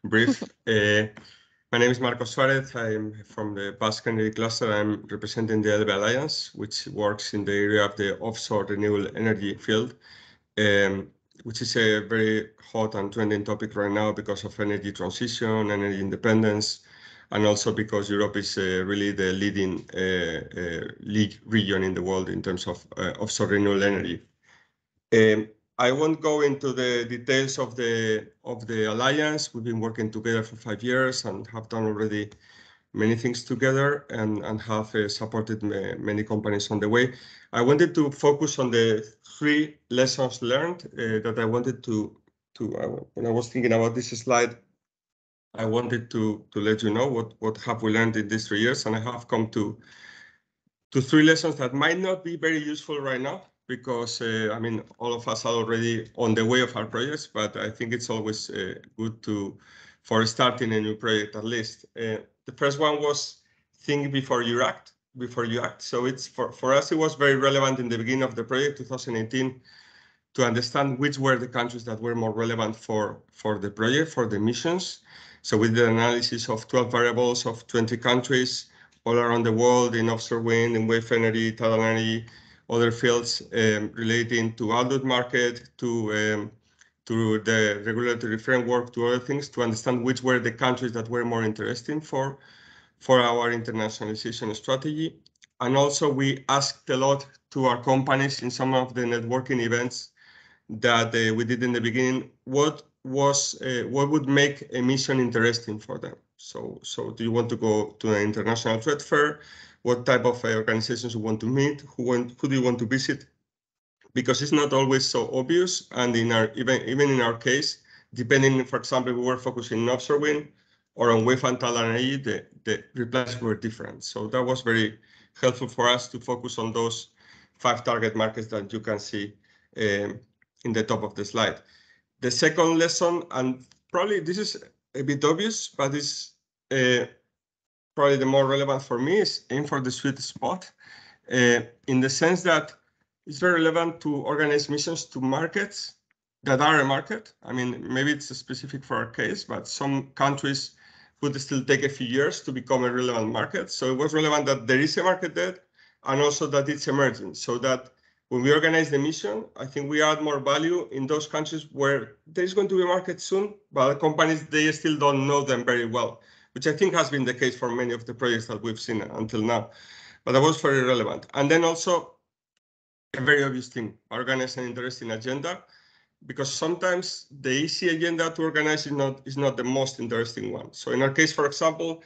brief. My name is Marco Suarez. I'm from the Basque Energy Cluster. I'm representing the LB Alliance, which works in the area of the offshore renewable energy field, which is a very hot and trending topic right now because of energy transition, energy independence, and also because Europe is really the leading region in the world in terms of offshore renewable energy. I won't go into the details of the alliance. We've been working together for 5 years and have done already many things together and have supported many companies on the way. I wanted to focus on the 3 lessons learned that I wanted to when I was thinking about this slide, I wanted to let you know what have we learned in these 3 years, and I have come to 3 lessons that might not be very useful right now because I mean all of us are already on the way of our projects, but I think it's always good for starting a new project at least. The first one was think before you act. So it's for us it was very relevant in the beginning of the project 2018 to understand which were the countries that were more relevant for the project, for the missions. So we did an analysis of 12 variables of 20 countries all around the world in offshore wind, in wave energy, tidal energy, other fields relating to output market, to the regulatory framework, to other things, to understand which were the countries that were more interesting for our internationalization strategy. And also we asked a lot to our companies in some of the networking events that we did in the beginning, what would make a mission interesting for them? So do you want to go to an international trade fair? What type of organizations you want to meet? Who do you want to visit? Because it's not always so obvious. And even in our case, depending, for example, we were focusing on offshore wind or on wave and tidal energy, the replies were different. So that was very helpful for us to focus on those 5 target markets that you can see in the top of the slide. The second lesson, and probably this is a bit obvious, but it's probably the more relevant for me, is aim for the sweet spot, in the sense that it's very relevant to organize missions to markets that are a market. I mean, maybe it's specific for our case, but some countries would still take a few years to become a relevant market. So it was relevant that there is a market there and also that it's emerging, so that when we organize the mission, I think we add more value in those countries where there's going to be a market soon, but the companies, they still don't know them very well, which I think has been the case for many of the projects that we've seen until now. But that was very relevant. And then also a very obvious thing, organize an interesting agenda, because sometimes the easy agenda to organize is not the most interesting one. So in our case, for example,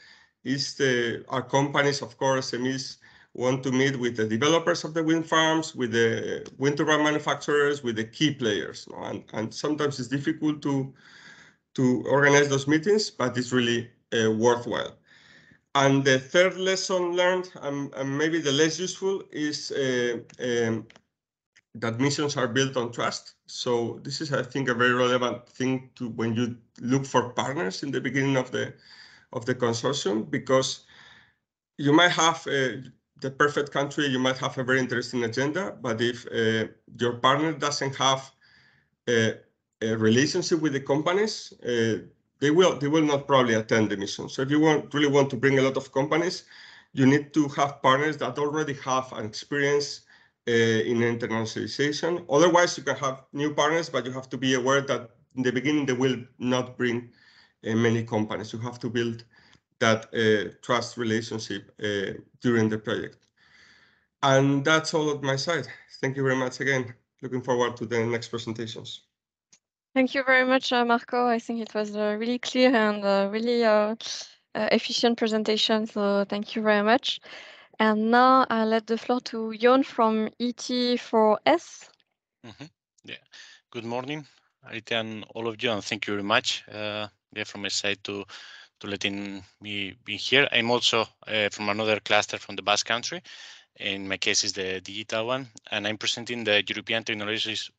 our companies, of course, SMEs, want to meet with the developers of the wind farms, with the wind turbine manufacturers, with the key players. And sometimes it's difficult to organize those meetings, but it's really worthwhile. And the third lesson learned, and maybe the less useful, is that missions are built on trust. So this is, I think, a very relevant thing to when you look for partners in the beginning of the consortium, because you might have the perfect country, you might have a very interesting agenda, but if your partner doesn't have a relationship with the companies, they will not probably attend the mission. So if you really want to bring a lot of companies, you need to have partners that already have an experience in internationalization. Otherwise, you can have new partners, but you have to be aware that in the beginning they will not bring many companies. You have to build that trust relationship during the project. And that's all on my side. Thank you very much again. Looking forward to the next presentations. Thank you very much, Marco. I think it was a really clear and really efficient presentation. So thank you very much. And now I'll let the floor to Jon from ET4S. Yeah. Good morning, Arita and all of you, and thank you very much. From my side to letting me be here. I'm also from another cluster from the Basque Country. In my case, is the digital one, and I'm presenting the European Technologies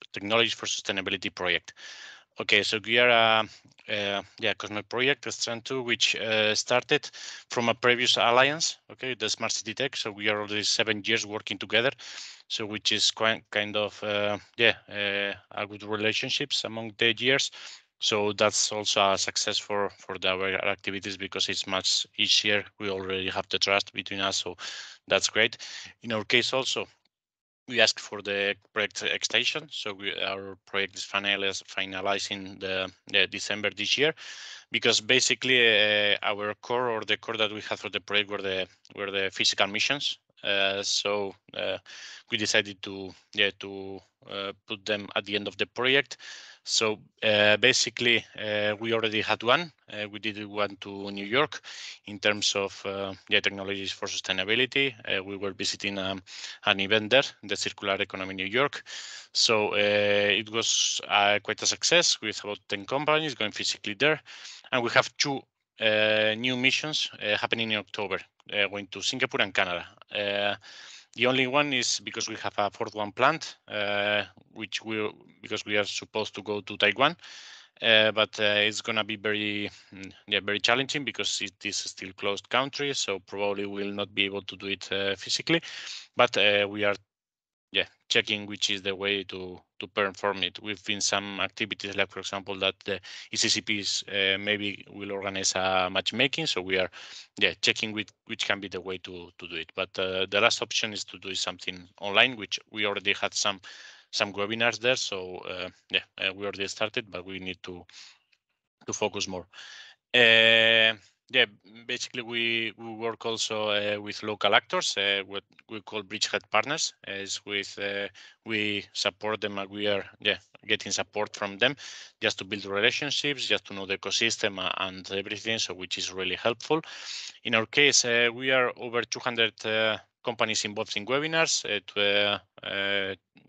for Sustainability project. Okay, so we are Cosmo project, Strand 2, which started from a previous alliance, okay, the Smart City Tech. So we are already 7 years working together. So which is quite kind of a good relationships among the years. So that's also a success for our activities, because it's much easier. We already have the trust between us, so that's great. In our case also, we asked for the project extension, so our project is finalizing the December this year, because basically our core, or the core that we had for the project, were the physical missions. So we decided to put them at the end of the project. So basically, we already had one. We did one to New York in terms of technologies for sustainability. We were visiting an event there, the Circular Economy New York. So it was quite a success, with about 10 companies going physically there. And we have 2 new missions happening in October, going to Singapore and Canada. The only one is because we have a 4th one planned, because we are supposed to go to Taiwan, but it's gonna be very challenging, because it is still closed country, so probably we'll not be able to do it physically. But we are checking which is the way to perform it. We've been some activities, like for example that the ECCPs maybe will organize a matchmaking, so we are checking which can be the way to do it. But the last option is to do something online, which we already had some webinars there, so we already started, but we need to focus more. Basically we work also with local actors, what we call bridgehead partners. Is with we support them, and we are getting support from them, just to build relationships, just to know the ecosystem and everything. So which is really helpful. In our case, we are over 200 companies involved in webinars.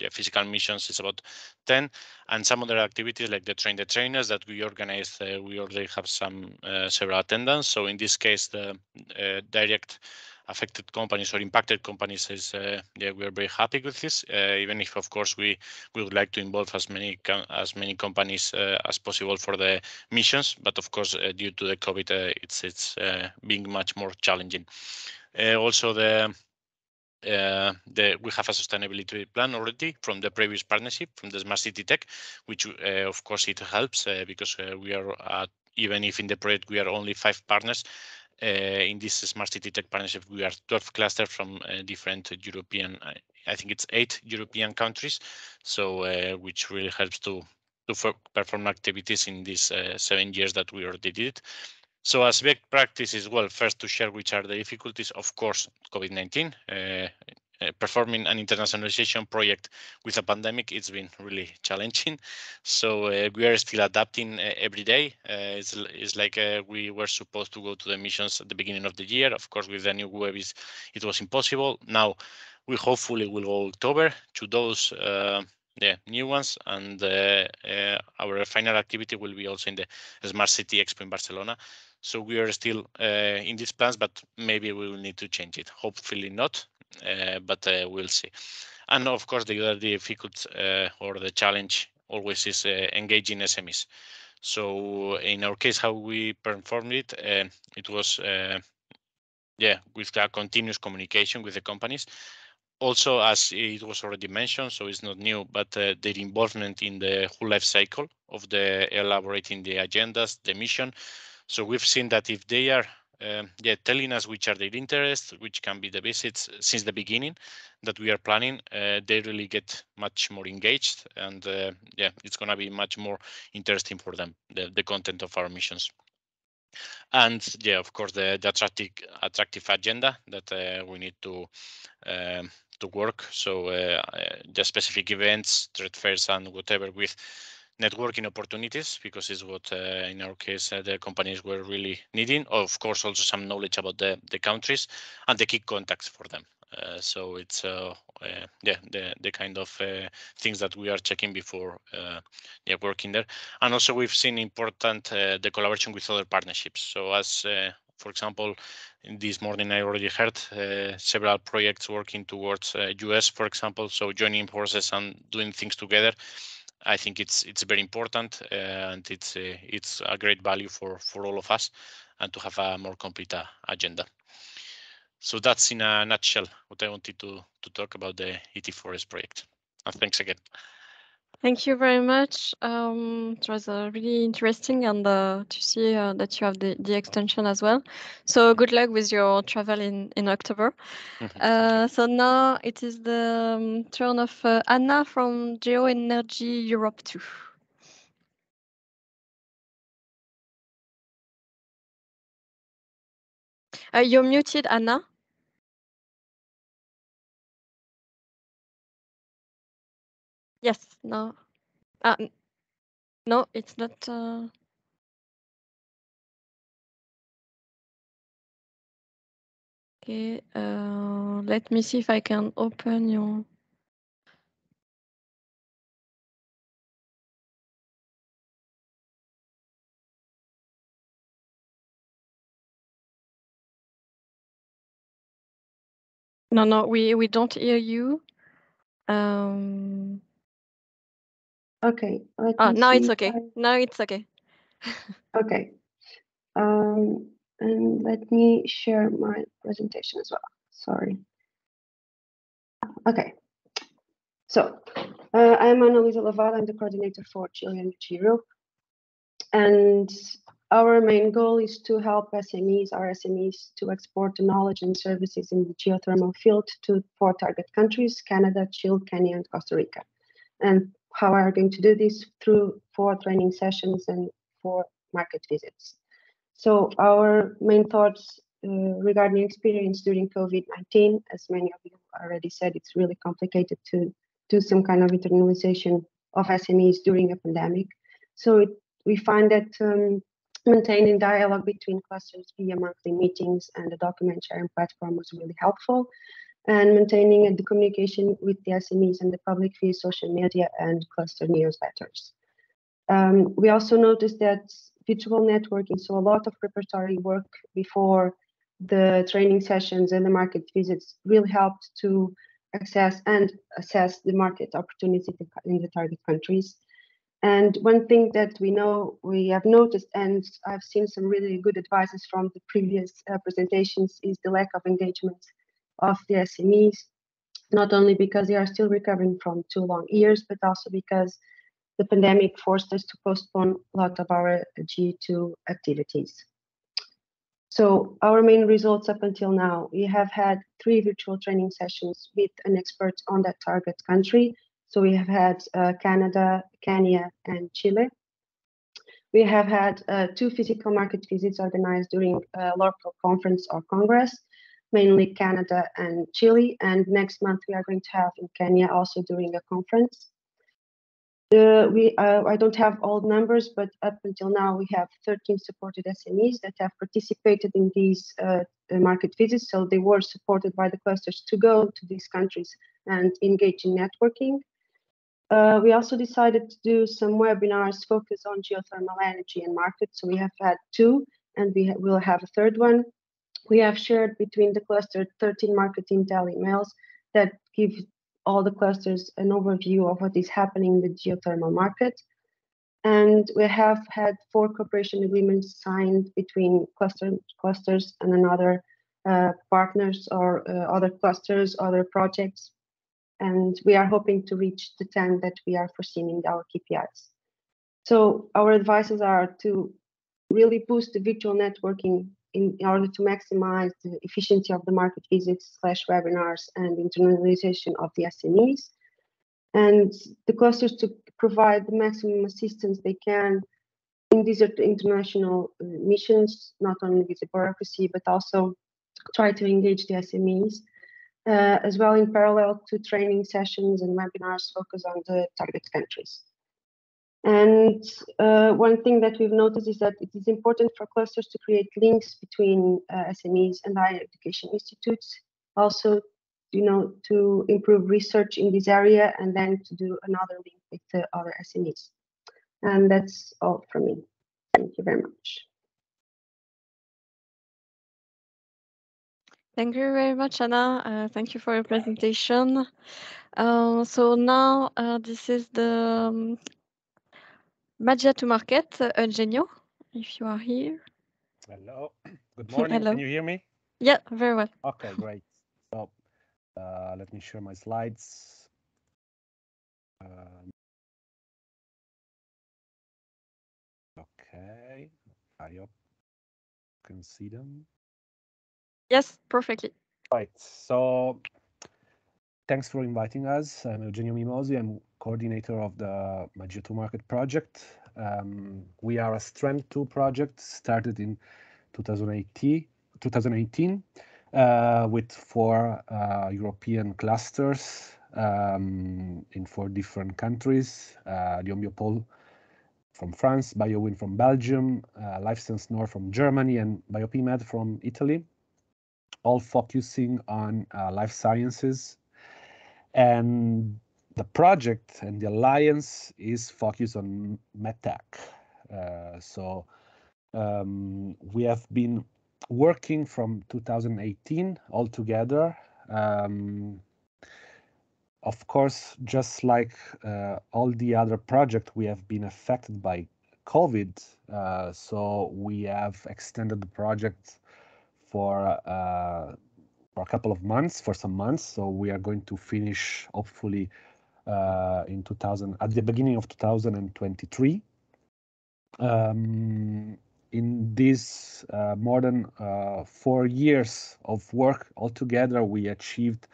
Physical missions is about 10, and some other activities like the train the trainers that we organize. We already have some several attendance. So in this case, the direct affected companies or impacted companies is we are very happy with this. Even if of course we would like to involve as many companies as possible for the missions, but of course due to the COVID, it's being much more challenging. Also we have a sustainability plan already from the previous partnership from the Smart City Tech, which of course it helps because we are even if in the project we are only 5 partners. In this Smart City Tech partnership, we are 12 clusters from different European, I think it's 8 European countries. So which really helps to perform activities in these 7 years that we already did. So as best practice is, well, first to share which are the difficulties. Of course, COVID-19. performing an internationalization project with a pandemic, it's been really challenging. So we are still adapting every day. It's like we were supposed to go to the missions at the beginning of the year. Of course, with the new web, it was impossible. Now we hopefully will go October to those new ones, and our final activity will be also in the Smart City Expo in Barcelona. So we are still in these plans, but maybe we will need to change it. Hopefully not, but we'll see. And of course, the other difficult or the challenge always is engaging SMEs. So in our case, how we performed it, it was with a continuous communication with the companies. Also, as it was already mentioned, so it's not new, but their involvement in the whole life cycle of the elaborating the agendas, the mission. So we've seen that if they are telling us which are their interests, which can be the visits since the beginning that we are planning, they really get much more engaged, and it's going to be much more interesting for them, the content of our missions. And of course, the attractive agenda that we need to work. So the specific events, trade fairs, and whatever with networking opportunities, because it's what in our case the companies were really needing. Of course, also some knowledge about the countries and the key contacts for them. So it's the kind of things that we are checking before working there. And also we've seen important the collaboration with other partnerships. So as for example, this morning I already heard several projects working towards US, for example. So joining forces and doing things together, I think it's very important, and it's a great value for all of us, and to have a more complete agenda. So that's in a nutshell what I wanted to talk about the ET Forest project. And thanks again. Thank you very much. It was really interesting, and to see that you have the extension as well. So good luck with your travel in October. So now it is the turn of Anna from Geoenergy Europe 2. You're muted, Anna. Yes, no. No, it's not. Okay, let me see if I can open your. No, we don't hear you. Okay. Now it's okay. Now it's okay. Okay. And let me share my presentation as well. Sorry. Okay. So I'm Annalisa Laval. I'm the coordinator for Geoenergy Europe. And our main goal is to help our SMEs, to export the knowledge and services in the geothermal field to 4 target countries: Canada, Chile, Kenya, and Costa Rica. And how are we going to do this? Through 4 training sessions and 4 market visits. So our main thoughts regarding experience during COVID-19, as many of you already said, it's really complicated to do some kind of internalization of SMEs during a pandemic. So we find that maintaining dialogue between clusters via monthly meetings and a document sharing platform was really helpful, and maintaining the communication with the SMEs and the public via social media and cluster newsletters. We also noticed that virtual networking, so a lot of preparatory work before the training sessions and the market visits, really helped to access and assess the market opportunity in the target countries. And one thing that we have noticed, and I've seen some really good advices from the previous presentations, is the lack of engagement of the SMEs, not only because they are still recovering from 2 long years, but also because the pandemic forced us to postpone a lot of our G2 activities. So our main results up until now, we have had 3 virtual training sessions with an expert on that target country. So we have had Canada, Kenya, and Chile. We have had 2 physical market visits organized during a local conference or congress. mainly Canada and Chile. And next month we are going to have in Kenya also during a conference. I don't have all numbers, but up until now we have 13 supported SMEs that have participated in these market visits. So they were supported by the clusters to go to these countries and engage in networking. We also decided to do some webinars focused on geothermal energy and markets. So we have had 2, and we will have a 3rd one. We have shared between the cluster 13 market intel emails that give all the clusters an overview of what is happening in the geothermal market. And we have had 4 cooperation agreements signed between clusters and another partners or other clusters, other projects. And we are hoping to reach the 10 that we are foreseeing in our KPIs. So our advices are to really boost the virtual networking in order to maximize the efficiency of the market visits / webinars and internationalization of the SMEs, and the clusters to provide the maximum assistance they can in these international missions, not only with the bureaucracy, but also try to engage the SMEs, as well in parallel to training sessions and webinars focused on the target countries. And one thing that we've noticed is that it is important for clusters to create links between SMEs and higher education institutes, also, to improve research in this area, and then to do another link with the other SMEs. And that's all from me. Thank you very much. Thank you very much, Anna. Thank you for your presentation. So now this is the Magia to Market, Eugenio, if you are here. Hello, good morning. Hello. Can you hear me? Yeah, very well. Okay, great. So let me share my slides. Okay, I hope you can see them. Yes, perfectly. Right, so thanks for inviting us. I'm Eugenio Mimosi. I'm coordinator of the Magia to Market project. We are a Strand 2 project started in 2018 with 4 European clusters in 4 different countries. Lyon-Biopol from France, BioWind from Belgium, LifeSense Nord from Germany, and BioPIMAP from Italy, all focusing on life sciences. And the project and the alliance is focused on medtech. So we have been working from 2018 all together. Of course, just like all the other projects, we have been affected by COVID. So we have extended the project for a couple of months, for some months. So we are going to finish hopefully at the beginning of 2023. In this more than 4 years of work altogether, we achieved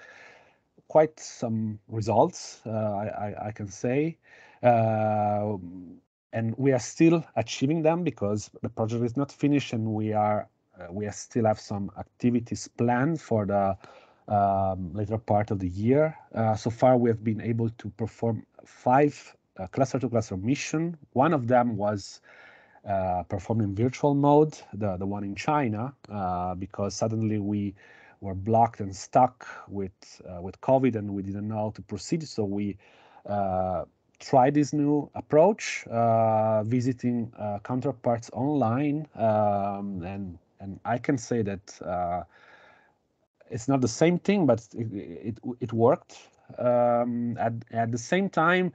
quite some results, I can say. And we are still achieving them because the project is not finished, and we still have some activities planned for the later part of the year. So far, we have been able to perform 5 cluster-to-cluster mission. One of them was performed in virtual mode, the one in China, because suddenly we were blocked and stuck with COVID, and we didn't know how to proceed. So we tried this new approach, visiting counterparts online, and I can say that it's not the same thing, but it worked. At the same time,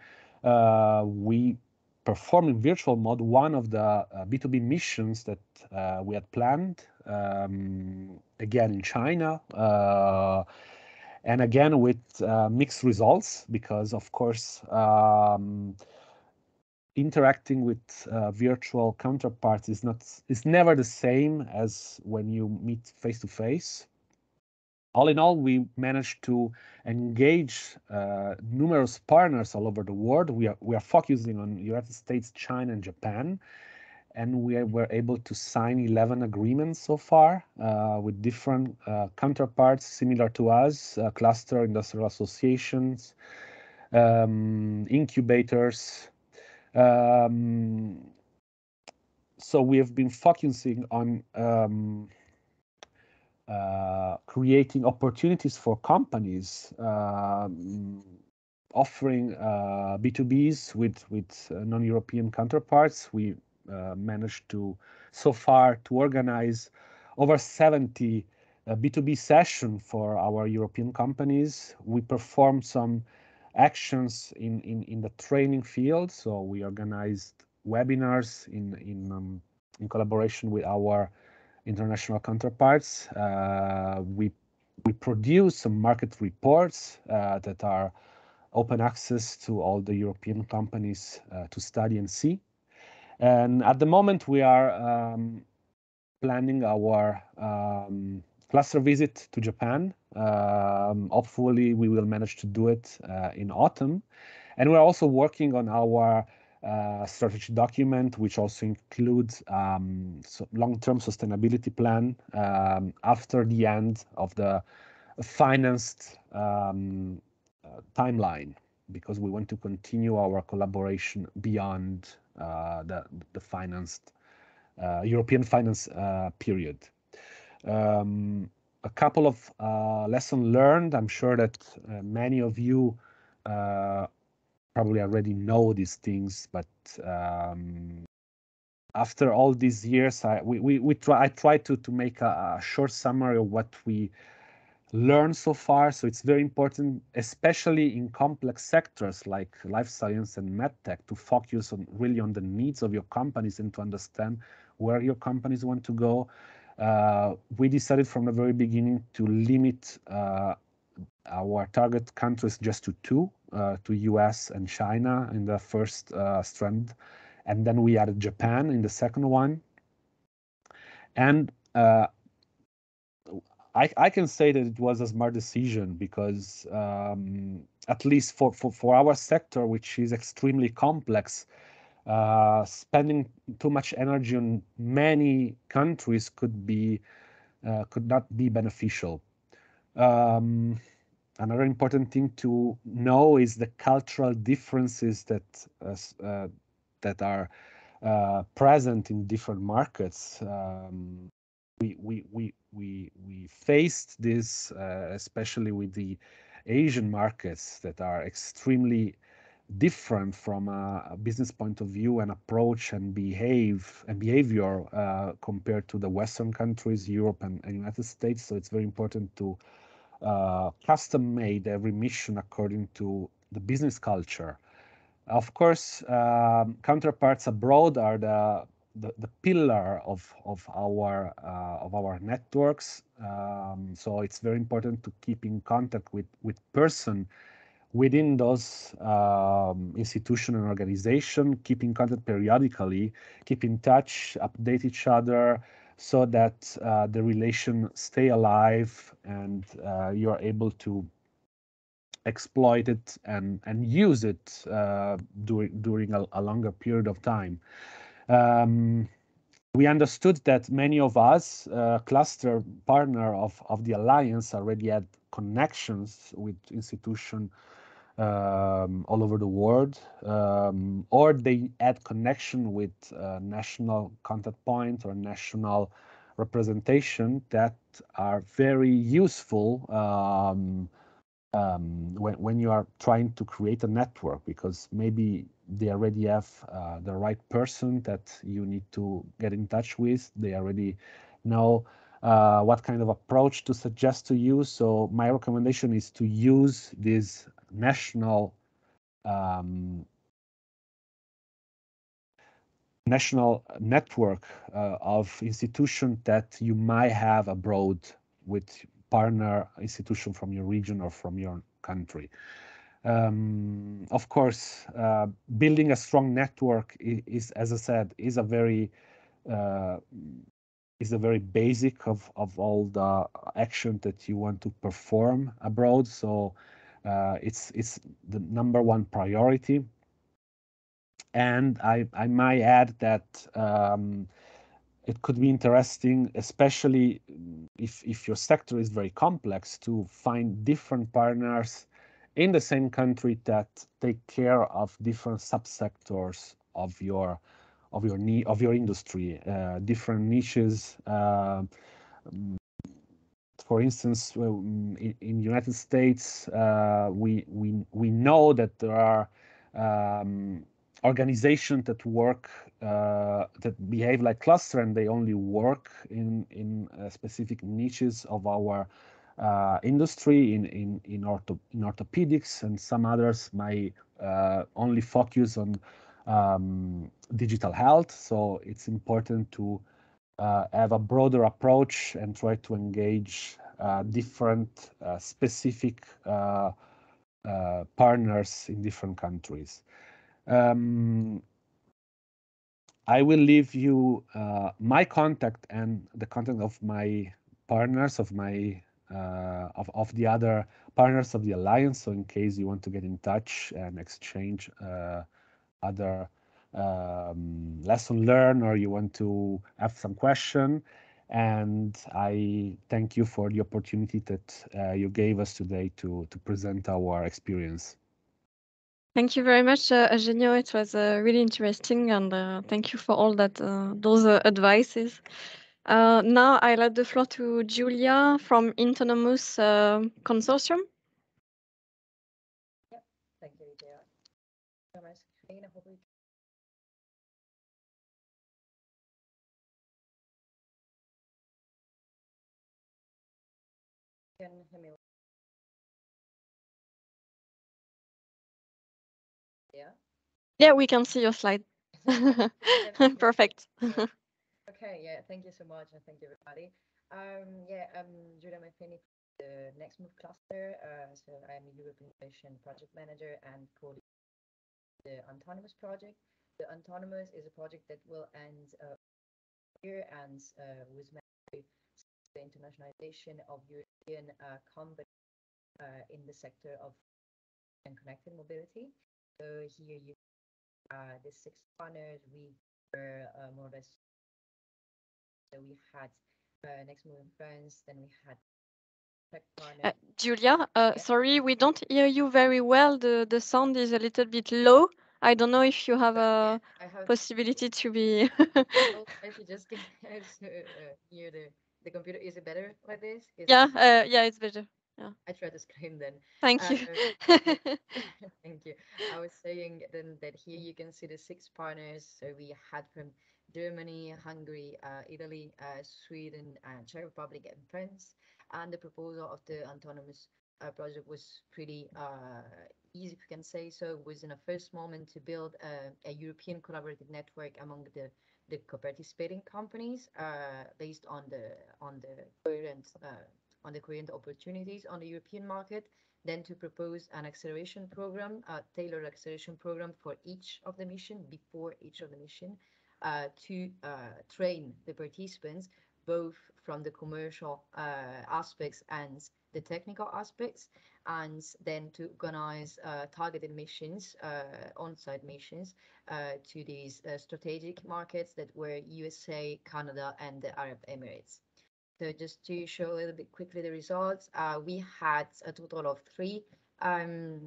we performed in virtual mode one of the B2B missions that we had planned, again in China, and again with mixed results, because of course interacting with virtual counterparts is never the same as when you meet face to face. All in all, we managed to engage numerous partners all over the world. We are focusing on United States, China, and Japan. and we were able to sign 11 agreements so far with different counterparts similar to us, cluster industrial associations, incubators. So we have been focusing on creating opportunities for companies offering B2Bs with non-European counterparts. We managed to so far to organize over 70 B2B sessions for our European companies. We performed some actions in the training field. So we organized webinars in collaboration with our international counterparts. We produce some market reports that are open access to all the European companies to study and see. And at the moment, we are planning our cluster visit to Japan. Hopefully, we will manage to do it in autumn. And we're also working on our strategy document, which also includes long-term sustainability plan after the end of the financed timeline, because we want to continue our collaboration beyond the financed European finance period. A couple of lessons learned. I'm sure that many of you probably already know these things, but after all these years, I try to make a short summary of what we learned so far. So it's very important, especially in complex sectors like life science and medtech, to focus on really on the needs of your companies and to understand where your companies want to go. We decided from the very beginning to limit our target countries just to two, to US and China in the first strand, and then we added Japan in the second one. And I can say that it was a smart decision because at least for our sector, which is extremely complex, spending too much energy on many countries could not be beneficial. Another important thing to know is the cultural differences that are present in different markets. We faced this, especially with the Asian markets that are extremely different from a business point of view and approach and behavior compared to the Western countries, Europe and United States. So it's very important to custom made every mission according to the business culture. Of course, counterparts abroad are the pillar of our networks. So it's very important to keep in contact with person within those institution and organization, keep in contact periodically, keep in touch, update each other, so that the relation stay alive and you are able to exploit it and use it during a longer period of time. We understood that many of us, cluster partner of the Alliance, already had connections with institutions all over the world, or they had connection with national contact point or national representation that are very useful when you are trying to create a network, because maybe they already have the right person that you need to get in touch with. They already know what kind of approach to suggest to you. So my recommendation is to use this national network of institutions that you might have abroad with partner institution from your region or from your country. Of course, building a strong network is, as I said, is a very basic of all the action that you want to perform abroad. So it's the number one priority. And I might add that it could be interesting, especially if your sector is very complex, to find different partners in the same country that take care of different subsectors of your industry, different niches. For instance, in United States, we know that there are organizations that work that behave like cluster, and they only work in specific niches of our industry in orthopedics, and some others might only focus on digital health. So it's important to have a broader approach and try to engage different specific partners in different countries. I will leave you my contact and the contact of my partners, of the other partners of the Alliance. So in case you want to get in touch and exchange other lesson learned, or you want to have some question. And I thank you for the opportunity that you gave us today to present our experience. Thank you very much, Eugenio. It was really interesting, and thank you for all that those advices. Now I let the floor to Julia from Autonomous Consortium. Yep, thank you, Lydia. My screen, I hope we can hear me. Yeah, we can see your slide. Perfect. Okay, yeah, thank you so much, and thank you, everybody. Julia Maffini, the Next Move cluster. So I'm a European Innovation Project Manager and co-lead the Autonomous project. The Autonomous is a project that will end here and was meant to the internationalization of European companies in the sector of and connected mobility. So here you the 6 partners. We were more or less. So we had Next Move in France, then we had Julia, sorry, we don't hear you very well. The sound is a little bit low. I don't know if you have a possibility to be. If you just get near the computer, is it better like this? Yeah, it's better. Yeah. I try to scream then. Thank you. Thank you. I was saying then that here you can see the 6 partners. So we had from Germany, Hungary, Italy, Sweden, Czech Republic, and France. And the proposal of the Autonomous project was pretty easy, if you can say so. It was in a first moment to build a European collaborative network among the co-participating companies based on the current opportunities on the European market, then to propose an acceleration program, a tailored acceleration program for each of the mission, before each of the mission, to train the participants, both from the commercial aspects and the technical aspects, and then to organize targeted missions, on-site missions, to these strategic markets that were USA, Canada, and the Arab Emirates. So just to show a little bit quickly the results, we had a total of 3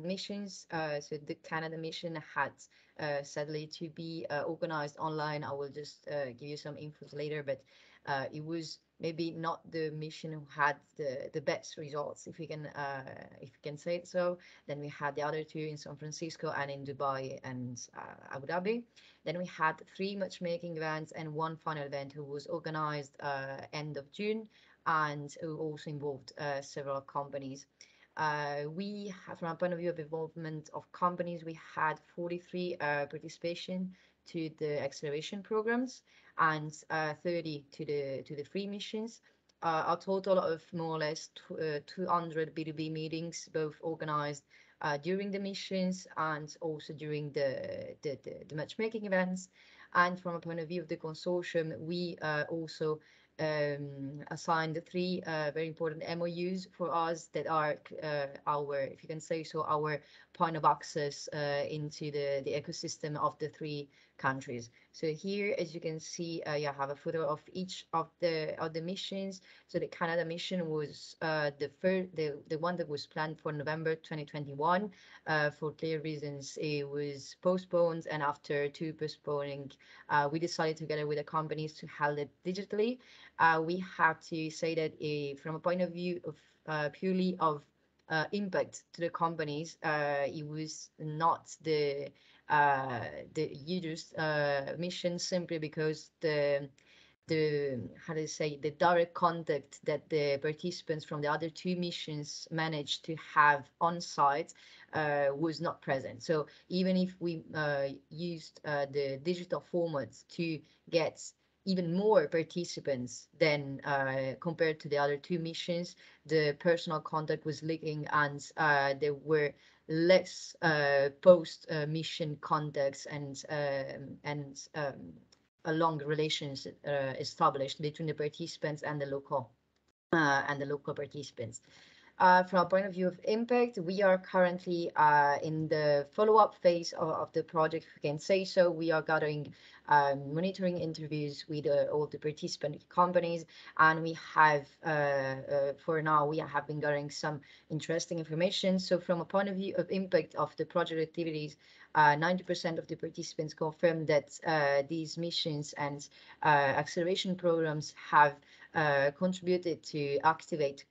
missions. So the Canada mission had sadly to be organized online. I will just give you some infos later, but it was maybe not the mission who had the best results, if we can say it so. Then we had the other 2 in San Francisco and in Dubai and Abu Dhabi. Then we had 3 matchmaking events and 1 final event who was organized end of June, and who also involved several companies. We have, from a point of view of involvement of companies, we had 43 participation to the acceleration programs and 30 to the free missions. A total of more or less 200 B2B meetings, both organized during the missions and also during the matchmaking events. And from a point of view of the consortium, we also assigned 3 very important MOUs for us that are our, if you can say so, our point of access into the ecosystem of the 3 countries. So here, as you can see, you have a photo of each of the missions. So the Canada mission was the one that was planned for November 2021. For clear reasons, it was postponed, and after 2 postponing, we decided together with the companies to hold it digitally. We have to say that from a point of view of purely of impact to the companies, it was not the hugest mission, simply because the how do you say, the direct contact that the participants from the other 2 missions managed to have on site was not present. So even if we used the digital formats to get even more participants than compared to the other 2 missions, the personal contact was leaking, and there were less post-mission contacts and long relations established between the participants and the local participants. From a point of view of impact, we are currently in the follow-up phase of the project, if we can say so. We are gathering monitoring interviews with all the participant companies, and we have, for now, we have been gathering some interesting information. So from a point of view of impact of the project activities, 90% of the participants confirmed that these missions and acceleration programs have contributed to activate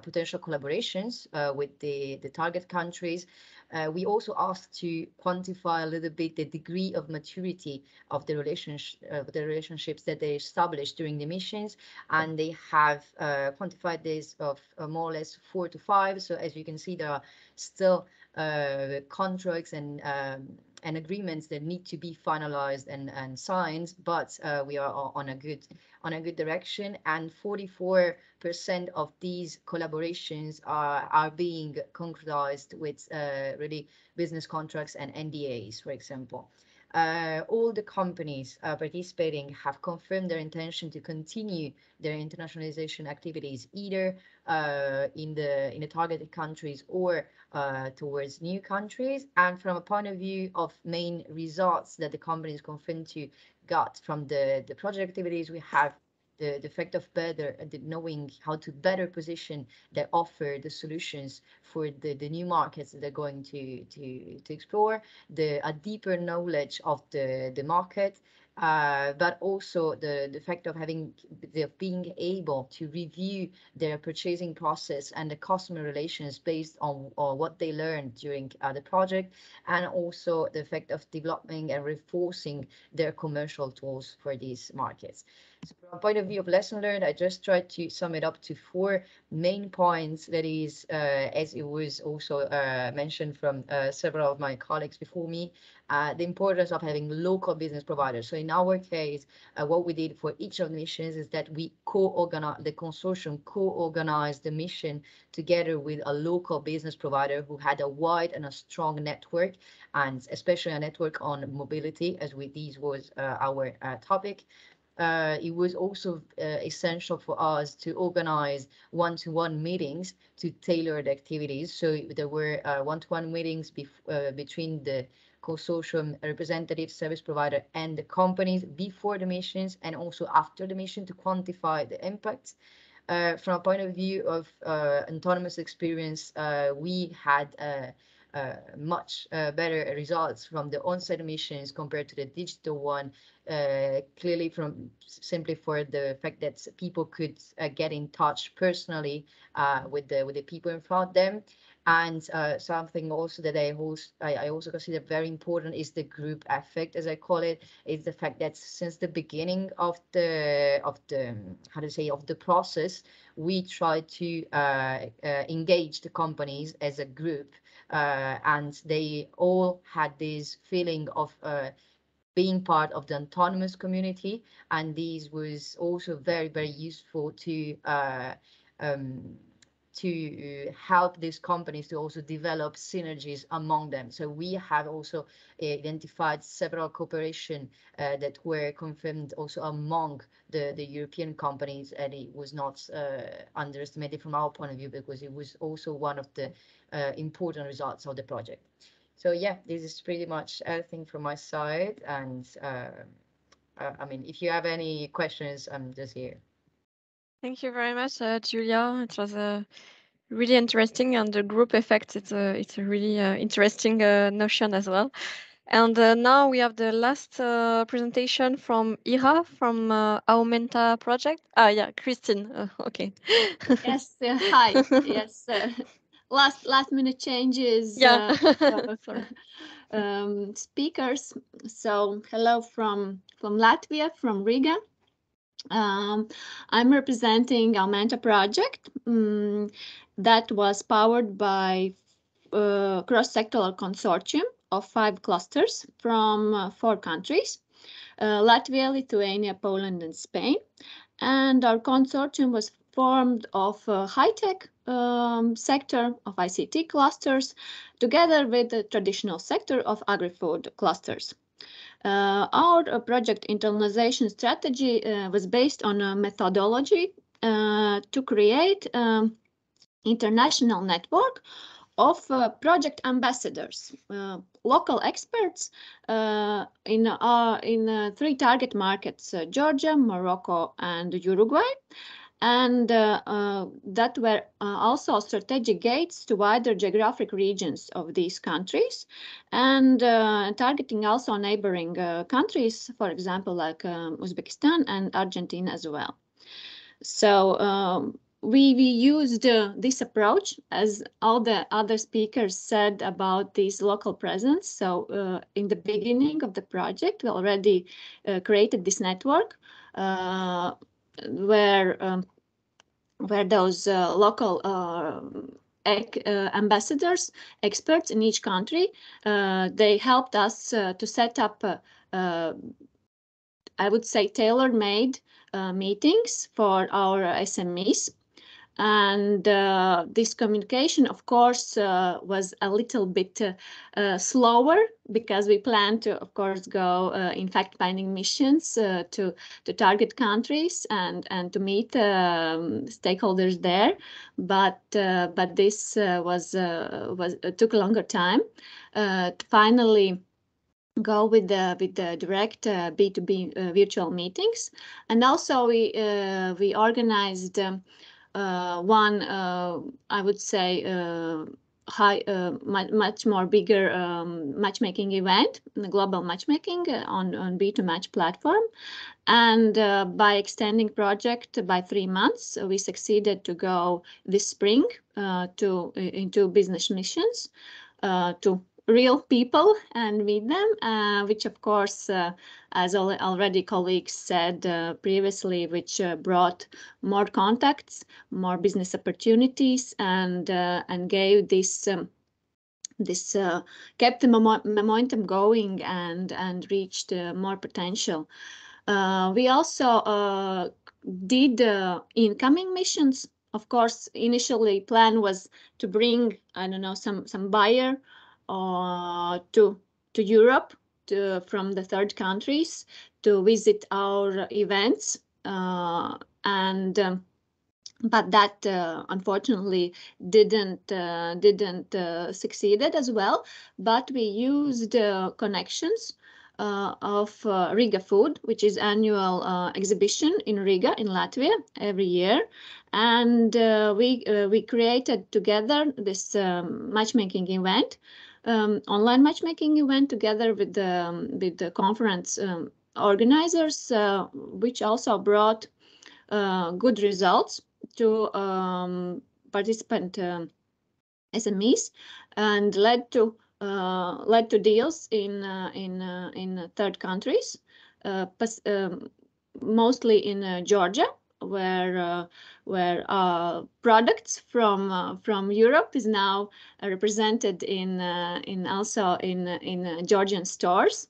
potential collaborations with the target countries. We also asked to quantify a little bit the degree of maturity of the relationships that they established during the missions, and they have quantified this of more or less 4 to 5. So as you can see, there are still contracts and agreements that need to be finalized and signed, but we are on a good direction, and 44% of these collaborations are being concretized with really business contracts and NDAs, for example. All the companies participating have confirmed their intention to continue their internationalization activities, either in the targeted countries or towards new countries. And from a point of view of main results that the companies confirmed to got from the project activities, we have the effect of better knowing how to better position their offer, the solutions for the new markets that they're going to explore, a deeper knowledge of the market, but also the fact of being able to review their purchasing process and the customer relations based on what they learned during the project, and also the fact of developing and reinforcing their commercial tools for these markets. So from a point of view of lesson learned, I just tried to sum it up to 4 main points. That is, as it was also mentioned from several of my colleagues before me, the importance of having local business providers. So in our case, what we did for each of the missions is that we the consortium co-organized the mission together with a local business provider who had a wide and a strong network, and especially a network on mobility, as this was our topic. It was also essential for us to organize one-to-one meetings to tailor the activities. So there were one-to-one meetings between the consortium representative service provider and the companies before the missions and also after the mission to quantify the impacts. From a point of view of autonomous experience, we had much better results from the on-site missions compared to the digital one, clearly simply for the fact that people could get in touch personally with the people in front of them. And something also that I also consider very important is the group effect, as I call it. Is the fact that since the beginning of the process, we try to engage the companies as a group, and they all had this feeling of being part of the autonomous community, and this was also very, very useful to to help these companies to also develop synergies among them. So we have also identified several cooperation that were confirmed also among the European companies, and it was not underestimated from our point of view, because it was also one of the important results of the project. So yeah, this is pretty much everything from my side, and I mean, if you have any questions, I'm just here. Thank you very much, Julia. It was really interesting, and the group effect, it's a really interesting notion as well. And now we have the last presentation from Ira from Aumenta project. Yeah, Christine. Okay. Yes. Hi. Yes. Last minute changes. Yeah. Sorry. Speakers. So hello from Latvia, from Riga. I'm representing Aumenta project that was powered by cross-sectoral consortium of 5 clusters from 4 countries, Latvia, Lithuania, Poland, and Spain. And our consortium was formed of high-tech sector of ICT clusters, together with the traditional sector of agri-food clusters. Our project internationalization strategy was based on a methodology to create international network of project ambassadors, local experts in 3 target markets, Georgia, Morocco, and Uruguay. And that were also strategic gates to wider geographic regions of these countries, and targeting also neighboring countries, for example, like Uzbekistan and Argentina as well. So we used this approach, as all the other speakers said about this local presence. So in the beginning of the project, we already created this network where those local ambassadors, experts in each country, they helped us to set up, I would say, tailor-made meetings for our SMEs. And this communication, of course, was a little bit slower, because we plan to, of course, go in fact-finding missions to target countries and to meet stakeholders there. But this took a longer time to finally go with the direct B2B virtual meetings. And also we organized one, I would say, much more bigger matchmaking event, the global matchmaking on B2Match platform. And by extending project by 3 months, we succeeded to go this spring into business missions to real people and meet them, which of course, as already colleagues said previously, which brought more contacts, more business opportunities, and gave this kept the momentum going and reached more potential. We also did incoming missions. Of course, initially plan was to bring, I don't know, some buyer to Europe from the 3rd countries to visit our events, but that unfortunately didn't succeeded as well. But we used connections of Riga Food, which is annual exhibition in Riga in Latvia every year, and we created together this matchmaking event, online matchmaking event, together with the conference organizers, which also brought good results to participant SMEs, and led to deals in 3rd countries, mostly in Georgia, where products from Europe is now represented also in Georgian stores.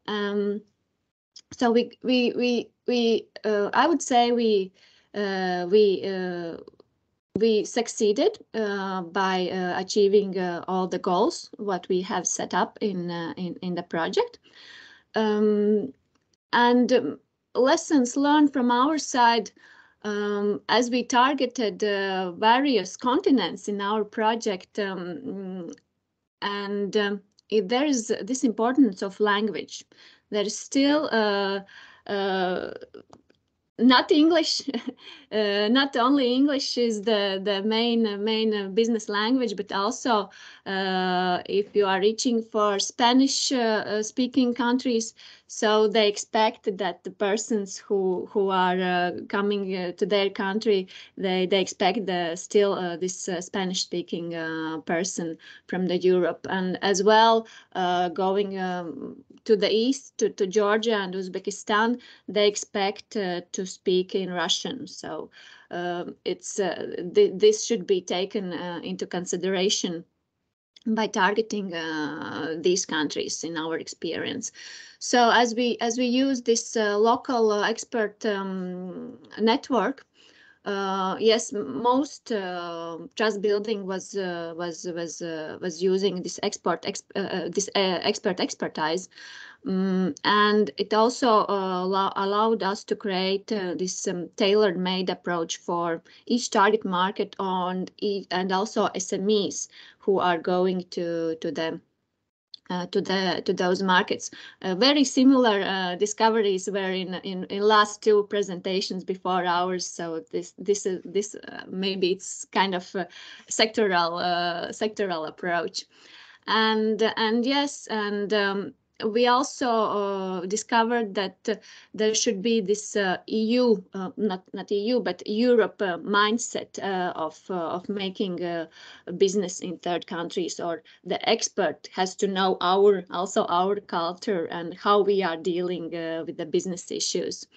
So we I would say we we succeeded by achieving all the goals what we have set up in the project, and lessons learned from our side. As we targeted various continents in our project, and there is this importance of language. There is still not English, not only English is the main business language, but also if you are reaching for Spanish speaking countries, so they expect that the persons who are coming to their country, they expect still this Spanish speaking person from the Europe, and as well going to the east to Georgia and Uzbekistan, they expect to speak in Russian. So it's this should be taken into consideration by targeting these countries in our experience. So as we use this local expert network, yes, most trust building was using this expert expertise, and it also allowed us to create this tailor-made approach for each target market and also SMEs who are going to those markets. Very similar discoveries were in last two presentations before ours. So this maybe it's kind of a sectoral approach, and yes, and we also discovered that there should be this EU, not EU, but Europe mindset of making business in third countries, or the expert has to know also our culture and how we are dealing with the business issues.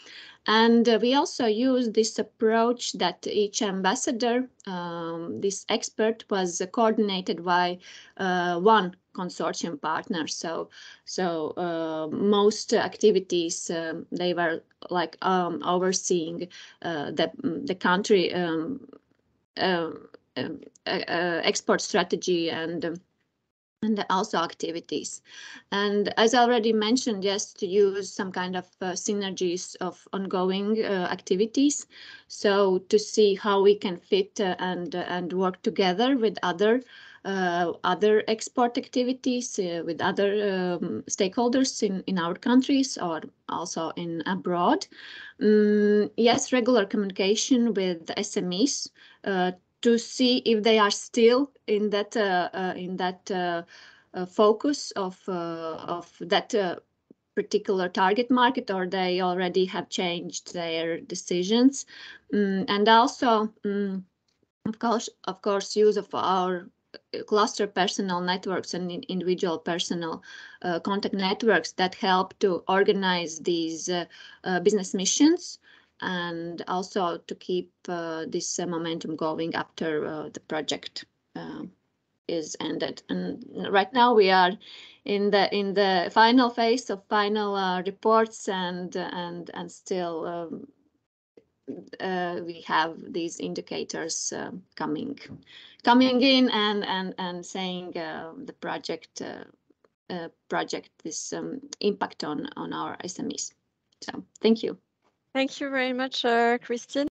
And we also use this approach that each ambassador, this expert, was coordinated by one consortium partner. So most activities they were like overseeing the country export strategy and also activities. And as I already mentioned, yes, to use some kind of synergies of ongoing activities. So to see how we can fit and work together with other export activities, with other stakeholders in our countries or also in abroad. Yes, regular communication with SMEs to see if they are still in that focus of that particular target market, or they already have changed their decisions, and also of course use of our cluster personnel networks and individual personnel contact networks that help to organize these business missions, and also to keep this momentum going after the project is ended. And right now we are in the final phase of final reports, and still we have these indicators coming in and saying the project this impact on our SMEs. So thank you. Thank you very much, Christine.